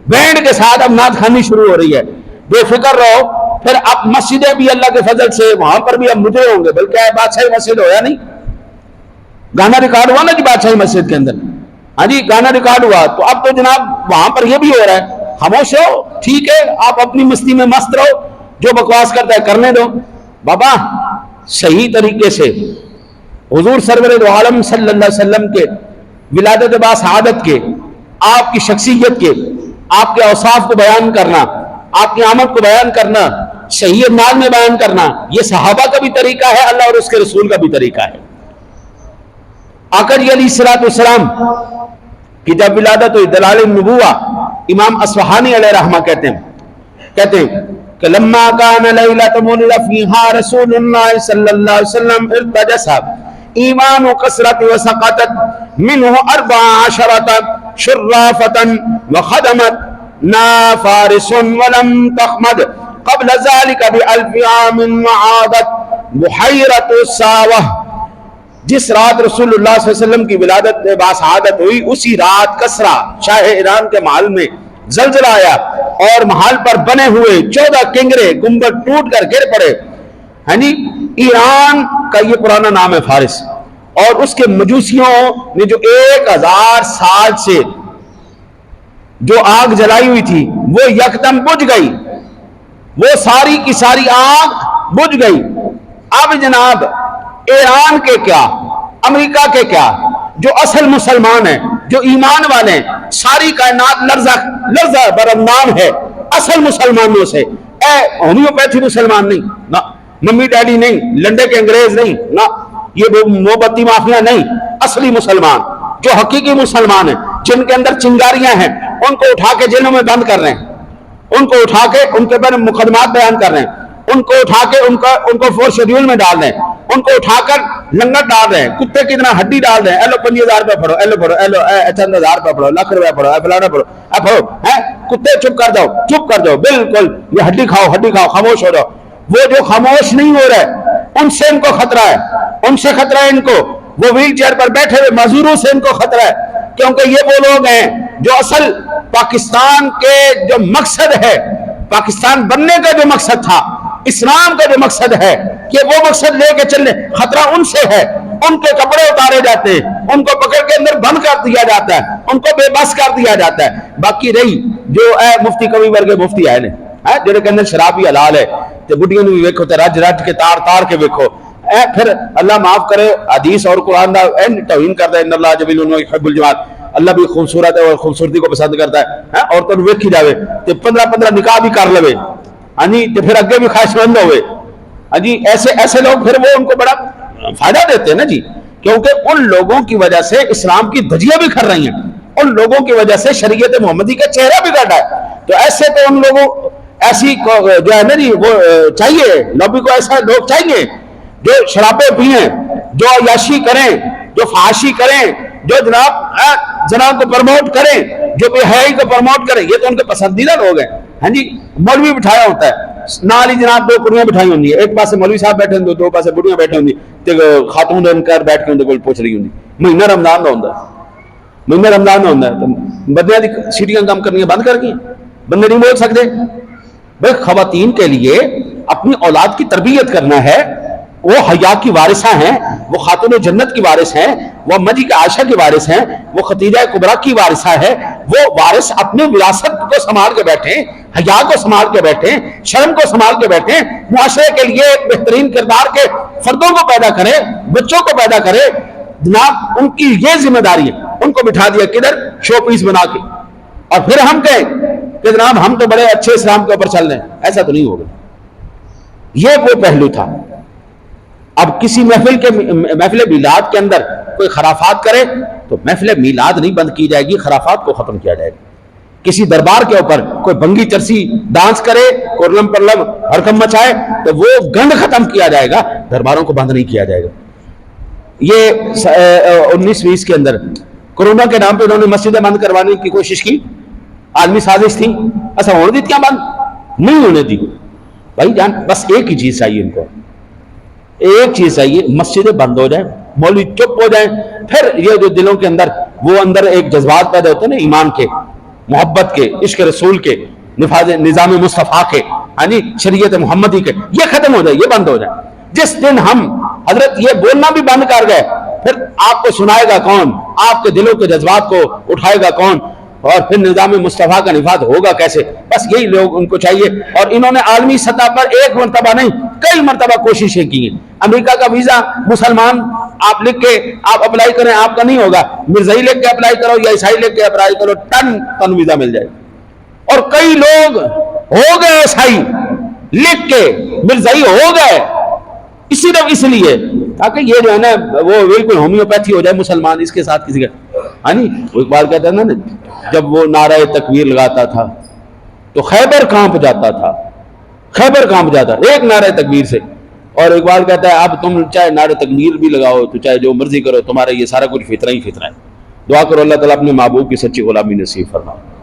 بینڈ کے ساتھ اب نعت خوانی شروع ہو رہی ہے۔ بے فکر رہو، پھر اب مسجدیں بھی اللہ کے فضل سے وہاں پر بھی اب مجھے ہوں گے، بلکہ بادشاہی مسجد ہویا نہیں، گانا ریکارڈ ہوا نا جی بادشاہی مسجد کے اندر، ہاں جی گانا ریکارڈ ہوا، تو اب تو جناب وہاں پر یہ بھی ہو رہا ہے۔ خاموش رہو، ٹھیک ہے، آپ اپنی مستی میں مست رہو، جو بکواس کرتا ہے کرنے دو۔ بابا صحیح طریقے سے حضور سرور دو عالم صلی اللہ علیہ وسلم کے ولادت با سعادت کے، آپ کی شخصیت کے، آپ کے اوصاف کو بیان کرنا، آپ کی آمد کو بیان کرنا، صحیح انداز میں بیان کرنا، یہ صحابہ کا بھی طریقہ ہے، اللہ اور اس کے رسول کا بھی طریقہ ہے۔ آقا جی علیہ السلام کی جب ولادت ہوئی، دلائل النبوہ، امام اصفہانی علیہ رحمہ کہتے ہیں کہ لما کان لیلۃ مولد فیہا رسول اللہ صلی اللہ علیہ وسلم ارتجس ایمان کثرت وسقطت منہ 14 شرافۃ وخدمت نا فارس ولم تخمد قبل ذلك بألف عام وعادت بحیرۃ الساوہ۔ جس رات رسول اللہ صلی اللہ علیہ وسلم کی ولادت باسعادت ہوئی، اسی رات کسرا شاہ ایران کے محل میں زلزلہ آیا، اور محل پر بنے ہوئے 14 کنگرے گنبد ٹوٹ کر گر پڑے۔ ہاں جی، ایران کا یہ پرانا نام ہے فارس، اور اس کے مجوسیوں نے جو 1000 سال سے جو آگ جلائی ہوئی تھی وہ یکدم بجھ گئی، وہ ساری کی ساری آگ بجھ گئی۔ اب جناب ایران کے کیا، امریکہ کے کیا، جو اصل مسلمان ہیں، جو ایمان والے ہیں، ساری کائنات لرزہ برندان ہے اصل مسلمانوں سے۔ اے ہومیوپیتھی مسلمان نہیں، نہ ممی ڈیڈی نہیں، لنڈے کے انگریز نہیں، نہ یہ موم بتی مافیا نہیں، اصلی مسلمان جو حقیقی مسلمان ہیں، جن کے اندر چنگاریاں ہیں، ان کو اٹھا کے جیلوں میں بند کر رہے ہیں، ان کو اٹھا کے ان کے بارے میں مقدمات بیان کر رہے ہیں، ان کو اٹھا کے ان کو 4 شیڈیول میں ڈال رہے ہیں، ان کو اٹھا کر لنگر ڈال رہے ہیں، کتے کی طرح ہڈی ڈال رہے ہیں، ایلو 50,000 روپے پڑھو، ایلو پڑھو، ایلو چند ہزار روپے پڑھو، لاکھ روپے پڑھو، فلانا پڑھو، پڑھو، کتے چپ کر جاؤ، چپ کر جاؤ، بالکل یہ ہڈی کھاؤ، خاموش ہو جاؤ۔ وہ جو خاموش نہیں ہو رہے ان سے ان کو خطرہ ہے، ان سے خطرہ ہے ان کو، وہ ویل چیئر پر بیٹھے ہوئے معذوروں سے ان کو خطرہ ہے، کیونکہ یہ وہ لوگ ہیں جو اصل پاکستان کے جو مقصد ہے، پاکستان بننے کا جو مقصد تھا، اسلام کا جو مقصد ہے، کہ وہ مقصد لے کے چلنے، خطرہ ان سے ہے۔ ان کے کپڑے اتارے جاتے ہیں، ان کو پکڑ کے اندر بند کر دیا جاتا ہے، ان کو بے بس کر دیا جاتا ہے۔ باقی رہی جو مفتی کبھی ورگے مفتی آئے نے جنہوں کے اندر شراب بھی حلال ہے، تے بڑھیاں بھی ویکھو تے رج رج کے تار کے ویکھو، پھر اللہ معاف کرے حدیث اور قرآن دا توہین کرتا ہے، ان اللہ جمیل یحب الجمال، اللہ بھی خوبصورت ہے اور خوبصورتی کو پسند کرتا ہے، عورتوں کو ویکھی جاوے تے 15 نکاح بھی کر لوے، ہاں جی، تے پھر اگے بھی خواہش مند ہوئے، ہاں جی، ایسے لوگ پھر وہ ان کو بڑا فائدہ دیتے ہیں نا جی، کیونکہ ان لوگوں کی وجہ سے اسلام کی دھجیاں بھی کر رہی ہیں، ان لوگوں کی وجہ سے شریعت محمدی کا چہرہ بھی گڑ رہا ہے۔ تو ایسے تو ان لوگوں ایسی جو ہے نا جی وہ چاہیے، لوبی کو ایسا لوگ چاہیے جو شرابیں پئیں، جو عیاشی کریں، جو فحاشی کریں، جو جناب کو پروموٹ کریں، جو بے حیائی کو پروموٹ کریں، یہ تو ان کے پسندیدہ لوگ ہیں۔ ہاں جی، مولوی بٹھایا ہوتا ہے، نال ہی جناب 2 کڑیاں بٹھائی ہوندی ہے، ایک پاسے مولوی صاحب بیٹھے ہوندے، 2 پاسے بڑھیاں بیٹھے ہوندی، تے خاتون ان کر بیٹھ کے ان کو پوچھ رہی ہوندی۔ مہینہ رمضان دا ہوندا ہے، مہینہ رمضان دا ہوندا ہے، تو بندیاں دی سیٹیاں کام کرنیاں بند کر گئی، بندے نہیں بول سکتے، بھائی خواتین کے لیے اپنی اولاد کی تربیت کرنا ہے، وہ حیا کی وارثہ ہیں، وہ خاتون جنت کی وارث ہیں، وہ اما جی کے عائشہ کی وارث ہیں، وہ خدیجہ کبریٰ کی وارثہ ہے، وہ وارث اپنے وراثت کو سنبھال کے بیٹھیں، حیا کو سنبھال کے بیٹھیں، شرم کو سنبھال کے بیٹھیں، معاشرے کے لیے ایک بہترین کردار کے فردوں کو پیدا کریں، بچوں کو پیدا کریں۔ جناب ان کی یہ ذمہ داری ہے، ان کو بٹھا دیا کدھر؟ شو پیس بنا کے، اور پھر ہم کہیں کہ جناب ہم تو بڑے اچھے اسلام کے اوپر چل رہے ہیں۔ ایسا تو نہیں ہوگا۔ یہ وہ پہلو تھا۔ اب کسی محفل میلاد کے اندر کوئی خرافات کرے تو محفل میلاد نہیں بند کی جائے گی، خرافات کو ختم کیا جائے گا۔ کسی دربار کے اوپر کوئی بنگی چرسی ڈانس کرے، کورلم پرلم ہرکم مچائے تو وہ گند ختم کیا جائے گا، درباروں کو بند نہیں کیا جائے گا۔ یہ 1920 کے اندر کورونا کے نام پہ انہوں نے مسجدیں بند کروانے کی کوشش کی، عالمی سازش تھی، ایسا ہونے دی کیا بند؟ نہیں ہونے دی بھائی جان۔ بس ایک ہی چیز چاہیے ان کو، ایک چیز چاہیے، مسجدیں بند ہو جائیں، مولوی چپ ہو جائیں، پھر یہ جو دلوں کے اندر وہ اندر ایک جذبات پیدا ہوتے ہیں نا، ایمان کے، محبت کے، عشق رسول کے، نفاذ نظام مصطفیٰ کے، شریعت محمدی کے، یہ ختم ہو جائے، یہ بند ہو جائے۔ جس دن ہم حضرت یہ بولنا بھی بند کر گئے، پھر آپ کو سنائے گا کون؟ آپ کے دلوں کے جذبات کو اٹھائے گا کون؟ اور پھر نظام مصطفیٰ کا نفاذ ہوگا کیسے؟ بس یہی لوگ ان کو چاہیے۔ اور انہوں نے عالمی سطح پر ایک مرتبہ نہیں، کئی مرتبہ کوششیں کی ہیں۔ امریکہ کا ویزا مسلمان آپ لکھ کے آپ اپلائی کریں، آپ کا نہیں ہوگا، مرزائی لکھ کے اپلائی کرو یا عیسائی لکھ کے اپلائی کرو، ٹن ویزا مل جائے گا۔ اور کئی لوگ ہو گئے عیسائی لکھ کے، مرزائی ہو گئے، صرف اس لیے تاکہ یہ جو ہے نا وہ بالکل ہومیوپیتھی ہو جائے مسلمان اس کے ساتھ کسی کا۔ وہ اقبال کہتا ہے نا، جب وہ نعرہ تکبیر لگاتا تھا تو خیبر کانپ جاتا تھا، خیبر کانپ جاتا ایک نعرہ تکبیر سے۔ اور اقبال کہتا ہے اب تم چاہے نعرہ تکبیر بھی لگاؤ تو چاہے جو مرضی کرو، تمہارا یہ سارا کچھ فطرہ ہی فطرہ ہے۔ دعا کرو اللہ تعالیٰ اپنے محبوب کی سچی غلامی نصیب فرمائے۔